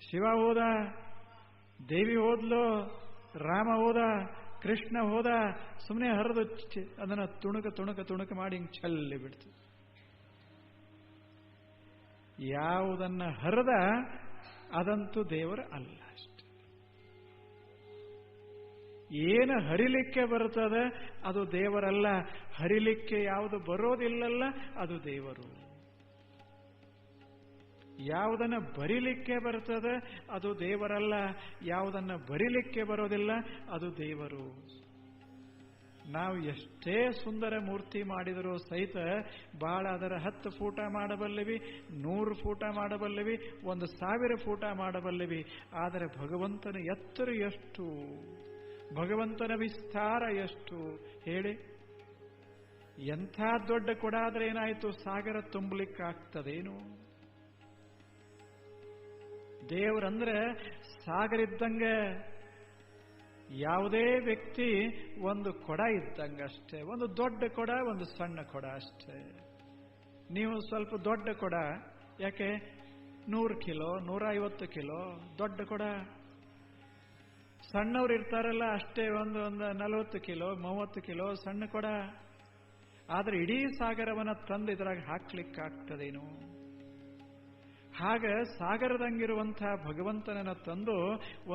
Speaker 1: ಶಿವ ಹೋದ, ದೇವಿ ಹೋದ್ಲು, ರಾಮ ಹೋದ, ಕೃಷ್ಣ ಹೋದ. ಸುಮ್ಮನೆ ಹರಿದು ಅದನ್ನ ತುಣುಕ ಮಾಡಿ ಹಿಂಗೆ ಚೆಲ್ಲಿ ಬಿಡ್ತು. ಯಾವುದನ್ನ ಹರಿದ ಅದಂತೂ ದೇವರ ಅಲ್ಲ. ಅಷ್ಟೆ. ಏನು ಹರಿಲಿಕ್ಕೆ ಬರ್ತದೆ ಅದು ದೇವರಲ್ಲ. ಹರಿಲಿಕ್ಕೆ ಯಾವುದು ಬರೋದಿಲ್ಲಲ್ಲ ಅದು ದೇವರು. ಯಾವುದನ್ನು ಬರಿಲಿಕ್ಕೆ ಬರ್ತದೆ ಅದು ದೇವರಲ್ಲ. ಯಾವುದನ್ನು ಬರಿಲಿಕ್ಕೆ ಬರೋದಿಲ್ಲ ಅದು ದೇವರು. ನಾವು ಎಷ್ಟೇ ಸುಂದರ ಮೂರ್ತಿ ಮಾಡಿದರೂ ಸಹಿತ ಬಹಳ ಅದರ 10 ಫೂಟ ಮಾಡಬಲ್ಲಿವಿ, 100 ಫೂಟ ಮಾಡಬಲ್ಲಿವಿ, 1000 ಫೂಟ ಮಾಡಬಲ್ಲಿವಿ. ಆದರೆ ಭಗವಂತನ ಎತ್ತರ ಎಷ್ಟು, ಭಗವಂತನ ವಿಸ್ತಾರ ಎಷ್ಟು ಹೇಳಿ. ಎಂಥ ದೊಡ್ಡ ಕೊಡ ಆದ್ರೆ ಏನಾಯಿತು? ಸಾಗರ ತುಂಬಲಿಕ್ಕಾಗ್ತದೇನು? ದೇವರಂದ್ರೆ ಸಾಗರ ಇದ್ದಂಗೆ. ಯಾವುದೇ ವ್ಯಕ್ತಿ ಒಂದು ಕೊಡ ಇದ್ದಂಗಷ್ಟೇ. ಒಂದು ದೊಡ್ಡ ಕೊಡ, ಒಂದು ಸಣ್ಣ ಕೊಡ ಅಷ್ಟೇ. ನೀವು ಸ್ವಲ್ಪ ದೊಡ್ಡ ಕೊಡ, ಯಾಕೆ 100 ಕಿಲೋ 150 ಕಿಲೋ ದೊಡ್ಡ ಕೊಡ. ಸಣ್ಣವ್ರು ಇರ್ತಾರಲ್ಲ ಅಷ್ಟೇ, ಒಂದು 40 ಕಿಲೋ 30 ಕಿಲೋ ಸಣ್ಣ ಕೊಡ. ಆದ್ರೆ ಇಡೀ ಸಾಗರವನ್ನ ತಂದು ಇದ್ರಾಗ ಹಾಕ್ಲಿಕ್ಕಾಗ್ತದೇನು? ಹಾಗೆ ಸಾಗರದಂಗಿರುವಂತಹ ಭಗವಂತನನ್ನ ತಂದು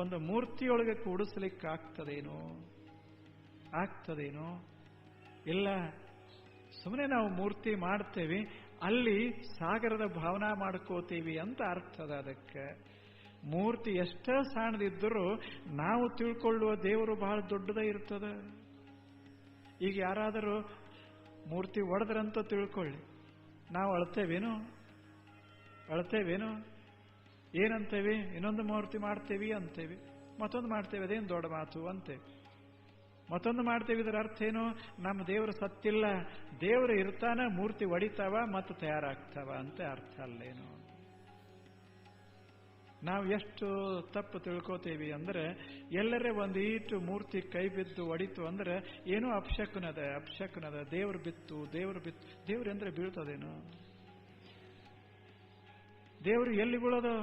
Speaker 1: ಒಂದು ಮೂರ್ತಿಯೊಳಗೆ ಕೂಡಿಸ್ಲಿಕ್ಕಾಗ್ತದೇನೋ? ಆಗ್ತದೇನೋ? ಇಲ್ಲ. ಸುಮ್ಮನೆ ನಾವು ಮೂರ್ತಿ ಮಾಡ್ತೇವೆ, ಅಲ್ಲಿ ಸಾಗರದ ಭಾವನಾ ಮಾಡ್ಕೋತೀವಿ ಅಂತ ಅರ್ಥದ. ಅದಕ್ಕೆ ಮೂರ್ತಿ ಎಷ್ಟೇ ಸಣ್ಣದಿದ್ದರೂ ನಾವು ತಿಳ್ಕೊಳ್ಳುವ ದೇವರು ಬಹಳ ದೊಡ್ಡದೇ ಇರ್ತದೆ. ಈಗ ಯಾರಾದರೂ ಮೂರ್ತಿ ಒಡೆದ್ರಂತ ತಿಳ್ಕೊಳ್ಳಿ, ನಾವು ಅಳ್ತೇವೇನು? ಏನಂತೇವೆ? ಇನ್ನೊಂದು ಮೂರ್ತಿ ಮಾಡ್ತೇವಿ ಅಂತೇವೆ, ಮತ್ತೊಂದು ಮಾಡ್ತೇವೆ, ಅದೇನು ದೊಡ್ಡ ಮಾತು ಅಂತೇವೆ. ಮತ್ತೊಂದು ಮಾಡ್ತೇವೆ, ಇದರ ಅರ್ಥ ಏನು? ನಮ್ಮ ದೇವರು ಸತ್ತಿಲ್ಲ, ದೇವರು ಇರ್ತಾನ, ಮೂರ್ತಿ ಒಡಿತಾವ ಮತ್ತು ತಯಾರಾಗ್ತಾವ ಅಂತ ಅರ್ಥ ಅಲ್ಲೇನು? ನಾವು ಎಷ್ಟು ತಪ್ಪು ತಿಳ್ಕೋತೀವಿ ಅಂದ್ರೆ, ಎಲ್ಲರೇ ಒಂದೀಟು ಮೂರ್ತಿ ಕೈ ಬಿದ್ದು ಒಡಿತು ಅಂದ್ರೆ ಏನೋ ಅಪಶಕುನದ. ದೇವರು ಬಿತ್ತು. ದೇವರು ಅಂದ್ರೆ ಬೀಳ್ತದೇನು? ದೇವರು ಎಲ್ಲಿ ಬೀಳೋದು?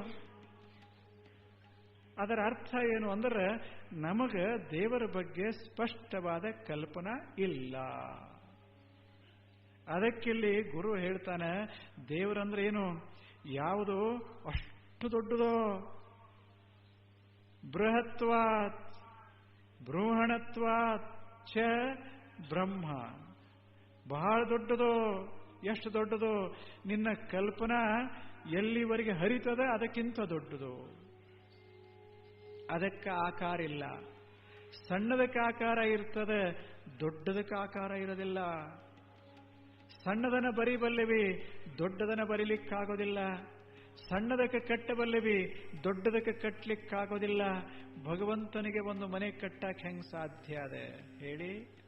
Speaker 1: ಅದರ ಅರ್ಥ ಏನು ಅಂದ್ರೆ ನಮಗೆ ದೇವರ ಬಗ್ಗೆ ಸ್ಪಷ್ಟವಾದ ಕಲ್ಪನಾ ಇಲ್ಲ. ಅದಕ್ಕಿಲ್ಲಿ ಗುರು ಹೇಳ್ತಾನೆ, ದೇವರಂದ್ರೆ ಏನು? ಯಾವುದು ಅಷ್ಟು ದೊಡ್ಡದೋ, ಬೃಹತ್ವಾತ್ ಬೃಹಣತ್ವಾತ್ ಚ ಬ್ರಹ್ಮ, ಬಹಳ ದೊಡ್ಡದು. ಎಷ್ಟು ದೊಡ್ಡದು? ನಿನ್ನ ಕಲ್ಪನಾ ಎಲ್ಲಿವರೆಗೆ ಹರಿತದ ಅದಕ್ಕಿಂತ ದೊಡ್ಡದು. ಅದಕ್ಕೆ ಆಕಾರ ಇಲ್ಲ. ಸಣ್ಣದಕ್ಕೆ ಆಕಾರ ಇರ್ತದೆ, ದೊಡ್ಡದಕ್ಕೆ ಆಕಾರ ಇರೋದಿಲ್ಲ. ಸಣ್ಣದನ್ನ ಬರಿಬಲ್ಲೆವಿ, ದೊಡ್ಡದನ್ನ ಬರೀಲಿಕ್ಕಾಗೋದಿಲ್ಲ. ಸಣ್ಣದಕ್ಕೆ ಕಟ್ಟಬಲ್ಲೆವಿ, ದೊಡ್ಡದಕ್ಕೆ ಕಟ್ಟಲಿಕ್ಕಾಗೋದಿಲ್ಲ. ಭಗವಂತನಿಗೆ ಒಂದು ಮನೆ ಕಟ್ಟಕ್ಕೆ ಹೆಂಗ್ ಸಾಧ್ಯ ಅದೆ ಹೇಳಿ?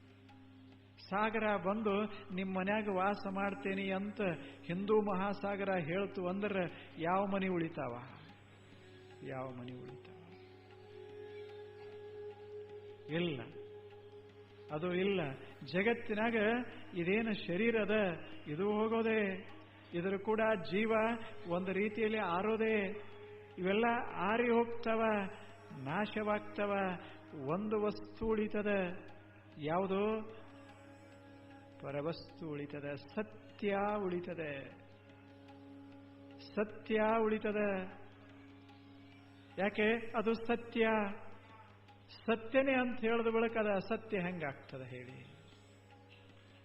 Speaker 1: ಸಾಗರ ಬಂದು ನಿಮ್ಮ ಮನ್ಯಾಗ ವಾಸ ಮಾಡ್ತೇನೆ ಅಂತ ಹಿಂದೂ ಮಹಾಸಾಗರ ಹೇಳ್ತು ಅಂದ್ರೆ ಯಾವ ಮನೆ ಉಳಿತಾವ? ಯಾವ ಮನೆ ಉಳಿತಾವ? ಇಲ್ಲ, ಅದು ಇಲ್ಲ. ಜಗತ್ತಿನಾಗ ಇದೇನು ಶರೀರದ ಇದು ಹೋಗೋದೆ, ಇದರ ಕೂಡ ಜೀವ ಒಂದು ರೀತಿಯಲ್ಲಿ ಆರೋದೇ. ಇವೆಲ್ಲ ಆರಿ ಹೋಗ್ತವ, ನಾಶವಾಗ್ತವ. ಒಂದು ವಸ್ತು ಉಳಿತದ. ಯಾವುದು? ಪರವಸ್ತು ಉಳಿತದೆ, ಸತ್ಯ ಉಳಿತದೆ. ಸತ್ಯ ಉಳಿತದೆ. ಯಾಕೆ? ಅದು ಸತ್ಯ. ಸತ್ಯನೇ ಅಂತ ಹೇಳಿದ ಬಳಿಕ ಅದು ಅಸತ್ಯ ಹೆಂಗಾಗ್ತದೆ ಹೇಳಿ?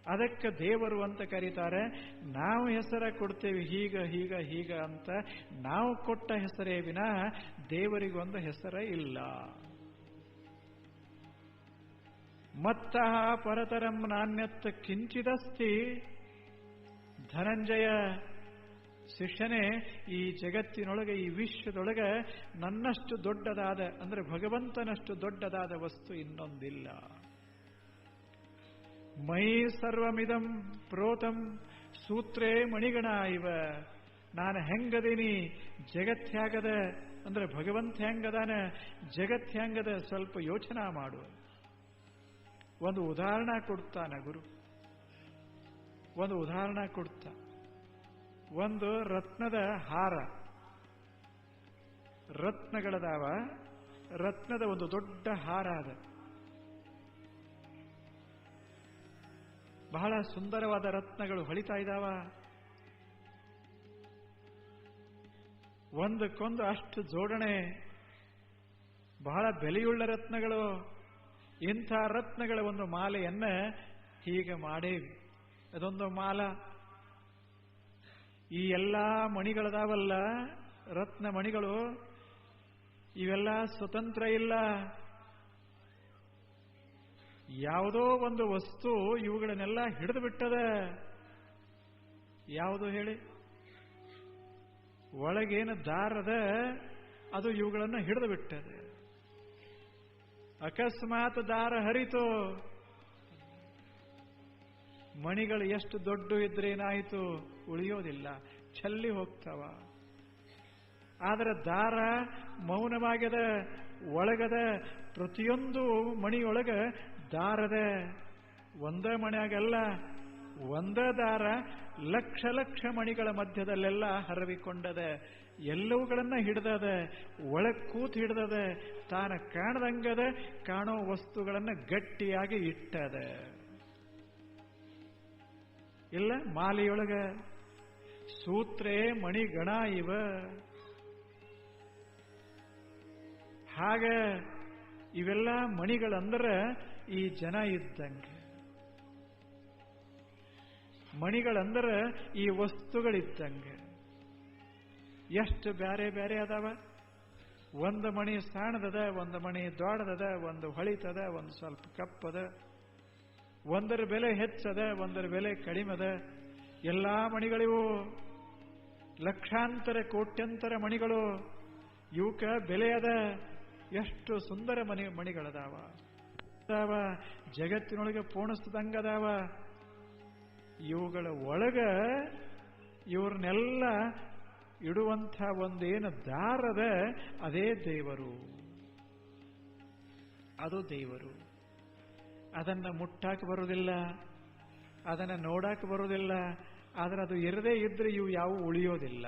Speaker 1: ಅದಕ್ಕೆ ದೇವರು ಅಂತ ಕರೀತಾರೆ. ನಾವು ಹೆಸರ ಕೊಡ್ತೇವೆ, ಹೀಗ ಹೀಗ ಹೀಗ ಅಂತ. ನಾವು ಕೊಟ್ಟ ಹೆಸರೇ ವಿನಃ ದೇವರಿಗೊಂದು ಹೆಸರೇ ಇಲ್ಲ. ಮತ್ತಃ ಪರತರಂ ನಾಣ್ಯತ್ ಕಿಂಚಿದಸ್ತಿ. ಧನಂಜಯ ಶಿಷ್ಯನೇ, ಈ ಜಗತ್ತಿನೊಳಗೆ, ಈ ವಿಶ್ವದೊಳಗೆ ನನ್ನಷ್ಟು ದೊಡ್ಡದಾದ ಅಂದ್ರೆ ಭಗವಂತನಷ್ಟು ದೊಡ್ಡದಾದ ವಸ್ತು ಇನ್ನೊಂದಿಲ್ಲ. ಮೈ ಸರ್ವಮಿದಂ ಪ್ರೋತಂ ಸೂತ್ರೇ ಮಣಿಗಣ ಇವ. ನಾನು ಹೆಂಗದೀನಿ, ಜಗತ್ ಹ್ಯಾಗದ ಅಂದ್ರೆ ಭಗವಂತ ಹೆಂಗದಾನ, ಜಗತ್ ಹೆಂಗದ ಸ್ವಲ್ಪ ಯೋಚನಾ ಮಾಡು. ಒಂದು ಉದಾಹರಣೆ ಕೊಡ್ತಾನ ಗುರು. ಒಂದು ಉದಾಹರಣೆ ಕೊಡ್ತಾ. ಒಂದು ರತ್ನದ ಹಾರ, ರತ್ನಗಳದಾವ. ರತ್ನದ ಒಂದು ದೊಡ್ಡ ಹಾರ ಅದ, ಬಹಳ ಸುಂದರವಾದ ರತ್ನಗಳು ಹೊಳಿತಾ ಇದ್ದಾವ. ಒಂದಕ್ಕೊಂದು ಅಷ್ಟು ಜೋಡಣೆ, ಬಹಳ ಬೆಲೆಯುಳ್ಳ ರತ್ನಗಳು. ಇಂಥ ರತ್ನಗಳ ಒಂದು ಮಾಲೆಯನ್ನ ಹೀಗೆ ಮಾಡೇವಿ. ಅದೊಂದು ಮಾಲ. ಈ ಎಲ್ಲ ಮಣಿಗಳದಾವಲ್ಲ, ರತ್ನ ಮಣಿಗಳು, ಇವೆಲ್ಲ ಸ್ವತಂತ್ರ ಇಲ್ಲ. ಯಾವುದೋ ಒಂದು ವಸ್ತು ಇವುಗಳನ್ನೆಲ್ಲ ಹಿಡಿದು ಬಿಟ್ಟದ. ಯಾವುದು ಹೇಳಿ? ಒಳಗೇನು ದಾರದ ಅದು ಇವುಗಳನ್ನು ಹಿಡಿದು ಬಿಟ್ಟದೆ. ಅಕಸ್ಮಾತ್ ದಾರ ಹರಿತು, ಮಣಿಗಳು ಎಷ್ಟು ದೊಡ್ಡ ಇದ್ರೆ ಏನಾಯಿತು? ಉಳಿಯೋದಿಲ್ಲ, ಚೆಲ್ಲಿ ಹೋಗ್ತಾವ. ಆದರೆ ದಾರ ಮೌನವಾಗದ, ಒಳಗದ. ಪ್ರತಿಯೊಂದು ಮಣಿಯೊಳಗ ದಾರದ. ಒಂದೇ ಮಣಿಯಾಗಲ್ಲ, ಒಂದೇ ದಾರ ಲಕ್ಷ ಲಕ್ಷ ಮಣಿಗಳ ಮಧ್ಯದಲ್ಲೆಲ್ಲ ಹರವಿಕೊಂಡದ. ಎಲ್ಲವುಗಳನ್ನ ಹಿಡ್ದದ, ಒಳಗ್ ಕೂತ್ ಹಿಡ್ದದ. ತಾನ ಕಾಣದಂಗದ, ಕಾಣೋ ವಸ್ತುಗಳನ್ನ ಗಟ್ಟಿಯಾಗಿ ಇಟ್ಟದ. ಇಲ್ಲ, ಮಾಲೆಯೊಳಗ ಸೂತ್ರೇ ಮಣಿಗಣ ಇವ. ಹಾಗ ಇವೆಲ್ಲ ಮಣಿಗಳಂದ್ರೆ ಈ ಜನ ಇದ್ದಂಗೆ. ಮಣಿಗಳಂದ್ರೆ ಈ ವಸ್ತುಗಳಿದ್ದಂಗೆ. ಎಷ್ಟು ಬ್ಯಾರೆ ಬ್ಯಾರೆ ಅದಾವ. ಒಂದು ಮಣಿ ಸಣ್ಣದದ, ಒಂದು ಮಣಿ ದೊಡ್ಡದದ, ಒಂದು ಹೊಳಿತದ, ಒಂದು ಸ್ವಲ್ಪ ಕಪ್ಪದ. ಒಂದರ ಬೆಲೆ ಹೆಚ್ಚದ, ಒಂದರ ಬೆಲೆ ಕಡಿಮೆದ. ಎಲ್ಲಾ ಮಣಿಗಳಿವು ಲಕ್ಷಾಂತರ ಕೋಟ್ಯಂತರ ಮಣಿಗಳು. ಇವಕ್ಕ ಬೆಲೆ ಅದ. ಎಷ್ಟು ಸುಂದರ ಮಣಿಗಳದಾವ. ಜಗತ್ತಿನೊಳಗೆ ಪೋಣಿಸ್ದಂಗದಾವ. ಇವುಗಳ ಒಳಗ ಇವ್ರನ್ನೆಲ್ಲ ಇಡುವಂಥ ಒಂದೇನು ದಾರದ, ಅದೇ ದೇವರು. ಅದು ದೇವರು. ಅದನ್ನ ಮುಟ್ಟಾಕ ಬರುವುದಿಲ್ಲ, ಅದನ್ನ ನೋಡಾಕ ಬರುವುದಿಲ್ಲ. ಆದ್ರೆ ಅದು ಇರದೇ ಇದ್ರೆ ಇವು ಯಾವ ಉಳಿಯೋದಿಲ್ಲ.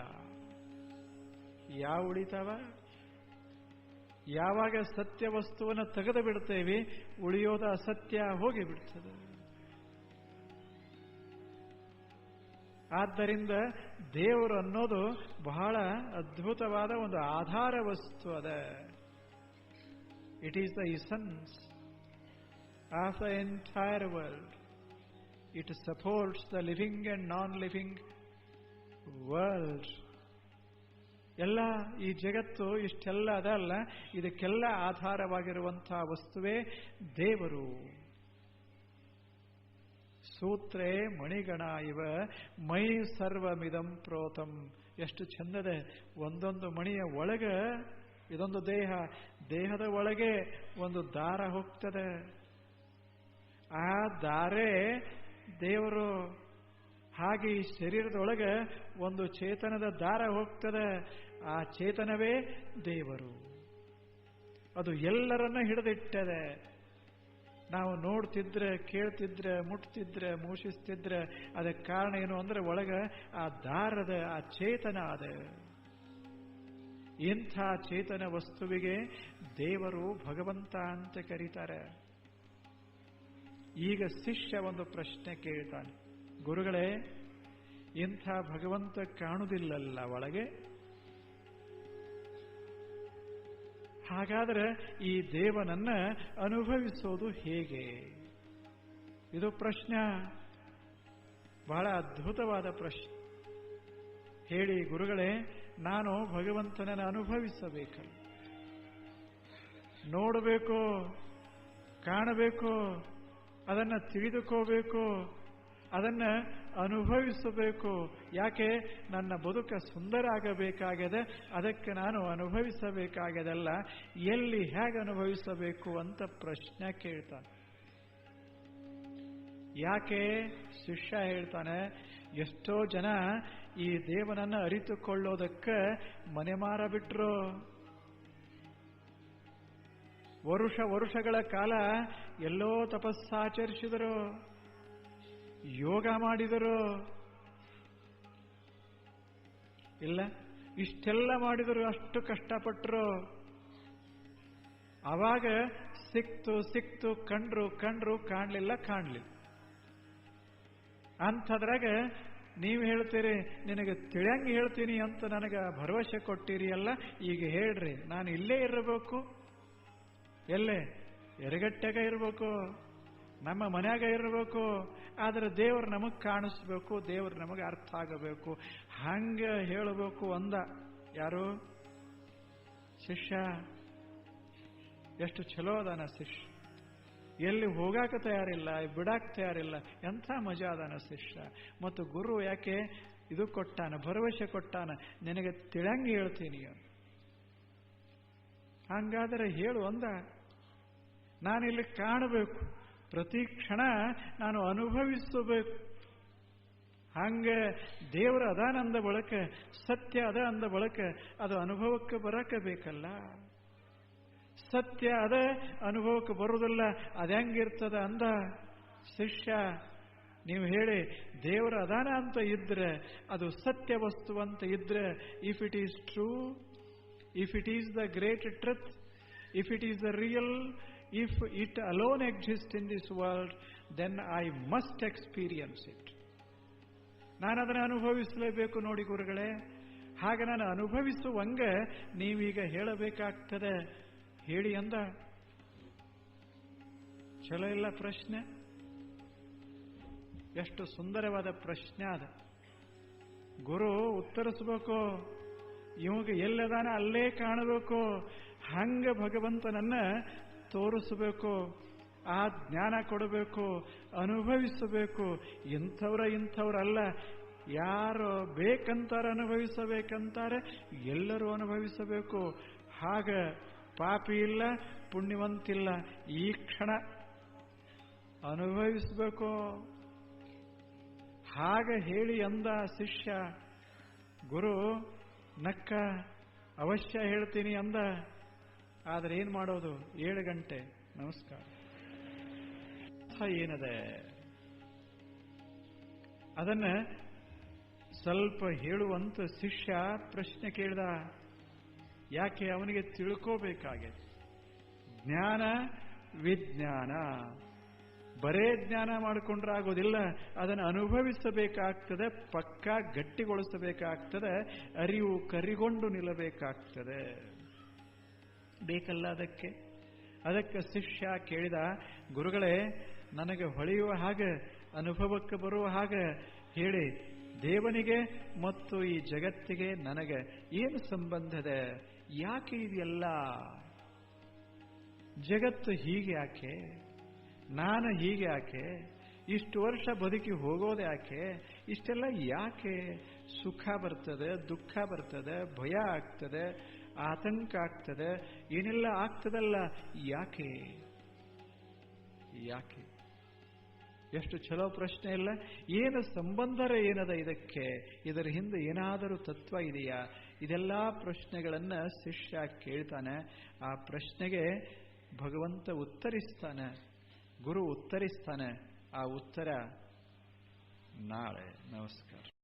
Speaker 1: ಯಾವ ಉಳಿತಾವ? ಯಾವಾಗ ಸತ್ಯ ವಸ್ತುವನ್ನು ತೆಗೆದು ಬಿಡ್ತೇವೆ, ಉಳಿಯೋದ ಅಸತ್ಯ ಹೋಗಿಬಿಡ್ತದೆ. ಆದ್ದರಿಂದ ದೇವರು ಅನ್ನೋದು ಬಹಳ ಅದ್ಭುತವಾದ ಒಂದು ಆಧಾರ ವಸ್ತು ಅದ. It is the essence of the entire world. It supports the living and non living world. ಎಲ್ಲ ಈ ಜಗತ್ತು ಇಷ್ಟೆಲ್ಲ ಅದಲ್ಲ, ಇದಕ್ಕೆಲ್ಲ ಆಧಾರವಾಗಿರುವಂತಹ ವಸ್ತುವೇ ದೇವರು. ಸೂತ್ರೇ ಮಣಿಗಣ ಇವ ಮೈ ಸರ್ವಮಿದಂ ಪ್ರೋತಂ. ಎಷ್ಟು ಚಂದದೆ. ಒಂದೊಂದು ಮಣಿಯ ಒಳಗ ಇದೊಂದು ದೇಹ, ದೇಹದ ಒಳಗೆ ಒಂದು ದಾರ ಹೋಗ್ತದೆ. ಆ ದಾರೇ ದೇವರು. ಹಾಗೆ ಈ ಶರೀರದೊಳಗೆ ಒಂದು ಚೇತನದ ದಾರ ಹೋಗ್ತದೆ. ಆ ಚೇತನವೇ ದೇವರು. ಅದು ಎಲ್ಲರನ್ನ ಹಿಡಿದಿಟ್ಟದೆ. ನಾವು ನೋಡ್ತಿದ್ರೆ, ಕೇಳ್ತಿದ್ರೆ, ಮುಟ್ತಿದ್ರೆ, ಮೋಷಿಸ್ತಿದ್ರೆ ಅದಕ್ಕೆ ಕಾರಣ ಏನು ಅಂದ್ರೆ ಒಳಗೆ ಆ ದಾರದ ಆ ಚೇತನ ಅದ. ಇಂಥ ಚೇತನ ವಸ್ತುವಿಗೆ ದೇವರು ಭಗವಂತ ಅಂತ ಕರೀತಾರೆ. ಈಗ ಶಿಷ್ಯ ಒಂದು ಪ್ರಶ್ನೆ ಕೇಳ್ತಾನೆ, ಗುರುಗಳೇ, ಇಂಥ ಭಗವಂತ ಕಾಣುವುದಿಲ್ಲಲ್ಲ ಒಳಗೆ, ಹಾಗಾದರೆ ಈ ದೇವನನ್ನ ಅನುಭವಿಸೋದು ಹೇಗೆ? ಇದು ಪ್ರಶ್ನೆ, ಬಹಳ ಅದ್ಭುತವಾದ ಪ್ರಶ್ನೆ. ಹೇಳಿ ಗುರುಗಳೇ, ನಾನು ಭಗವಂತನನ್ನು ಅನುಭವಿಸಬೇಕಲ್ಲ, ನೋಡಬೇಕು, ಕಾಣಬೇಕು, ಅದನ್ನು ತಿಳಿದುಕೋಬೇಕು, ಅದನ್ನ ಅನುಭವಿಸಬೇಕು. ಯಾಕೆ? ನನ್ನ ಬದುಕ ಸುಂದರ ಆಗಬೇಕಾಗಿದೆ, ಅದಕ್ಕೆ ನಾನು ಅನುಭವಿಸಬೇಕಾಗದಲ್ಲ. ಎಲ್ಲಿ ಹೇಗೆ ಅನುಭವಿಸಬೇಕು ಅಂತ ಪ್ರಶ್ನೆ ಕೇಳ್ತಾನೆ. ಯಾಕೆ? ಶಿಷ್ಯ ಹೇಳ್ತಾನೆ, ಎಷ್ಟೋ ಜನ ಈ ದೇವನನ್ನು ಅರಿತುಕೊಳ್ಳೋದಕ್ಕೆ ಮನೆ ಮಾರ ಬಿಟ್ರು. ವರ್ಷಗಳ ಕಾಲ ಎಲ್ಲೋ ತಪಸ್ಸಾಚರಿಸಿದರು, ಯೋಗ ಮಾಡಿದರು. ಇಲ್ಲ, ಇಷ್ಟೆಲ್ಲ ಮಾಡಿದರು, ಅಷ್ಟು ಕಷ್ಟಪಟ್ಟರು. ಆವಾಗ ಸಿಕ್ತು, ಕಂಡ್ರು, ಕಾಣಲಿಲ್ಲ. ಅಂಥದ್ರಾಗ ನೀವು ಹೇಳ್ತೀರಿ, ನಿನಗೆ ತಿಳಿಯಂಗೆ ಹೇಳ್ತೀನಿ ಅಂತ ನನಗೆ ಭರವಸೆ ಕೊಟ್ಟಿರಿ ಅಲ್ಲ, ಈಗ ಹೇಳ್ರಿ, ನಾನು ಇಲ್ಲೇ ಇರಬೇಕು, ಎಲ್ಲೇ ಎರಗಟ್ಟೆಗ ಇರಬೇಕು, ನಮ್ಮ ಮನ್ಯಾಗ ಇರಬೇಕು, ಆದರೆ ದೇವರು ನಮಗೆ ಕಾಣಿಸ್ಬೇಕು, ದೇವರು ನಮಗೆ ಅರ್ಥ ಆಗಬೇಕು, ಹಂಗೆ ಹೇಳಬೇಕು ಅಂದ. ಯಾರು? ಶಿಷ್ಯ. ಎಷ್ಟು ಚಲೋ ಅದಾನ ಶಿಷ್ಯ. ಎಲ್ಲಿ ಹೋಗಾಕ ತಯಾರಿಲ್ಲ, ಬಿಡಾಕ ತಯಾರಿಲ್ಲ. ಎಂಥ ಮಜಾ ಅದಾನ ಶಿಷ್ಯ. ಮತ್ತು ಗುರು ಯಾಕೆ ಇದು ಕೊಟ್ಟಾನ, ಭರವಸೆ ಕೊಟ್ಟಾನ, ನಿನಗೆ ತಿಳಂಗೆ ಹೇಳ್ತೀನಿ. ಹಂಗಾದರೆ ಹೇಳು ಅಂದ. ನಾನಿಲ್ಲಿ ಕಾಣಬೇಕು, ಪ್ರತಿ ಕ್ಷಣ ನಾನು ಅನುಭವಿಸಬೇಕು. ಹಂಗೆ ದೇವರ ಅದಾನ ಅಂದ ಬಳಕ, ಸತ್ಯ ಅದ ಅಂದ ಬಳಕ ಅದು ಅನುಭವಕ್ಕೆ ಬರಕ್ಕೆ ಬೇಕಲ್ಲ. ಸತ್ಯ ಅದ ಅನುಭವಕ್ಕೆ ಬರುವುದಿಲ್ಲ, ಅದ್ಯಾಂಗಿರ್ತದ ಅಂದ ಶಿಷ್ಯ. ನೀವು ಹೇಳಿ, ದೇವರ ಅದಾನ ಅಂತ ಇದ್ರೆ, ಅದು ಸತ್ಯ ವಸ್ತು ಅಂತ ಇದ್ರೆ, if it is true, if it is the great truth, if it is the real, if it alone exists in this world, then I must experience it. ನಾನು ಅದನ್ನು ಅನುಭವಿಸಲೇಬೇಕು. ನೋಡಿ ಗುರುಗಳೇ, ಹಾಗೆ ನಾನು ಅನುಭವಿಸುವಂಗೆ ನೀವೀಗ ಹೇಳಬೇಕಾಗ್ತದೆ. ಹೇಳಿ ಅಂದ. ಚಲೋ ಇಲ್ಲ ಪ್ರಶ್ನೆ? ಎಷ್ಟು ಸುಂದರವಾದ ಪ್ರಶ್ನೆ ಅದ. ಗುರು ಉತ್ತರಿಸಬೇಕು. ಇವಾಗ ಎಲ್ಲದಾನ ಅಲ್ಲೇ ಕಾಣಬೇಕು. ಹಂಗ ಭಗವಂತನನ್ನ ತೋರಿಸಬೇಕು, ಆ ಜ್ಞಾನ ಕೊಡಬೇಕು, ಅನುಭವಿಸಬೇಕು. ಇಂಥವ್ರಲ್ಲ, ಯಾರು ಬೇಕಂತಾರೆ ಅನುಭವಿಸಬೇಕಂತಾರೆ, ಎಲ್ಲರೂ ಅನುಭವಿಸಬೇಕು. ಹಾಗ ಪಾಪಿ ಇಲ್ಲ, ಪುಣ್ಯವಂತಿಲ್ಲ, ಈ ಕ್ಷಣ ಅನುಭವಿಸಬೇಕು. ಹಾಗೆ ಹೇಳಿ ಅಂದ ಶಿಷ್ಯ. ಗುರು ನಕ್ಕ, ಅವಶ್ಯ ಹೇಳ್ತೀನಿ ಅಂದ. ಆದರೆ ಏನು ಮಾಡೋದು? 7 ಗಂಟೆ ನಮಸ್ಕಾರ. ಏನದೆ ಅದನ್ನ ಸ್ವಲ್ಪ ಹೇಳುವಂತ ಶಿಷ್ಯ ಪ್ರಶ್ನೆ ಕೇಳಿದ. ಯಾಕೆ? ಅವನಿಗೆ ತಿಳ್ಕೋಬೇಕಾಗೆ. ಜ್ಞಾನ ವಿಜ್ಞಾನ. ಬರೇ ಜ್ಞಾನ ಮಾಡಿಕೊಂಡ್ರೆ ಆಗೋದಿಲ್ಲ, ಅದನ್ನು ಅನುಭವಿಸಬೇಕಾಗ್ತದೆ, ಪಕ್ಕಾ ಗಟ್ಟಿಗೊಳಿಸಬೇಕಾಗ್ತದೆ, ಅರಿವು ಕರಿಗೊಂಡು ನಿಲ್ಲಬೇಕಾಗ್ತದೆ. ಬೇಕಲ್ಲ ಅದಕ್ಕೆ ಶಿಷ್ಯ ಕೇಳಿದ, ಗುರುಗಳೇ, ನನಗೆ ಹೊಳೆಯುವ ಹಾಗೆ, ಅನುಭವಕ್ಕೆ ಬರುವ ಹಾಗೆ ಹೇಳಿ, ದೇವನಿಗೆ ಮತ್ತು ಈ ಜಗತ್ತಿಗೆ ನನಗೆ ಏನು ಸಂಬಂಧದೆ? ಯಾಕೆ ಇದೆಲ್ಲ? ಜಗತ್ತು ಹೀಗೆ ಯಾಕೆ? ನಾನು ಹೀಗೆ ಯಾಕೆ? ಇಷ್ಟು ವರ್ಷ ಬದುಕಿ ಹೋಗೋದು ಯಾಕೆ? ಇಷ್ಟೆಲ್ಲ ಯಾಕೆ? ಸುಖ ಬರ್ತದೆ, ದುಃಖ ಬರ್ತದೆ, ಭಯ ಆಗ್ತದೆ, ಆತಂಕ ಆಗ್ತದೆ, ಏನೆಲ್ಲ ಆಗ್ತದಲ್ಲ, ಯಾಕೆ? ಯಾಕೆ? ಎಷ್ಟು ಚಲೋ ಪ್ರಶ್ನೆ ಇಲ್ಲ? ಏನು ಸಂಬಂಧರೇ ಏನದ ಇದಕ್ಕೆ? ಇದರ ಹಿಂದೆ ಏನಾದರೂ ತತ್ವ ಇದೆಯಾ? ಇದೆಲ್ಲ ಪ್ರಶ್ನೆಗಳನ್ನ ಶಿಷ್ಯ ಕೇಳ್ತಾನೆ. ಆ ಪ್ರಶ್ನೆಗೆ ಭಗವಂತ ಉತ್ತರಿಸ್ತಾನೆ, ಗುರು ಉತ್ತರಿಸ್ತಾನೆ. ಆ ಉತ್ತರ ನಾಳೆ. ನಮಸ್ಕಾರ.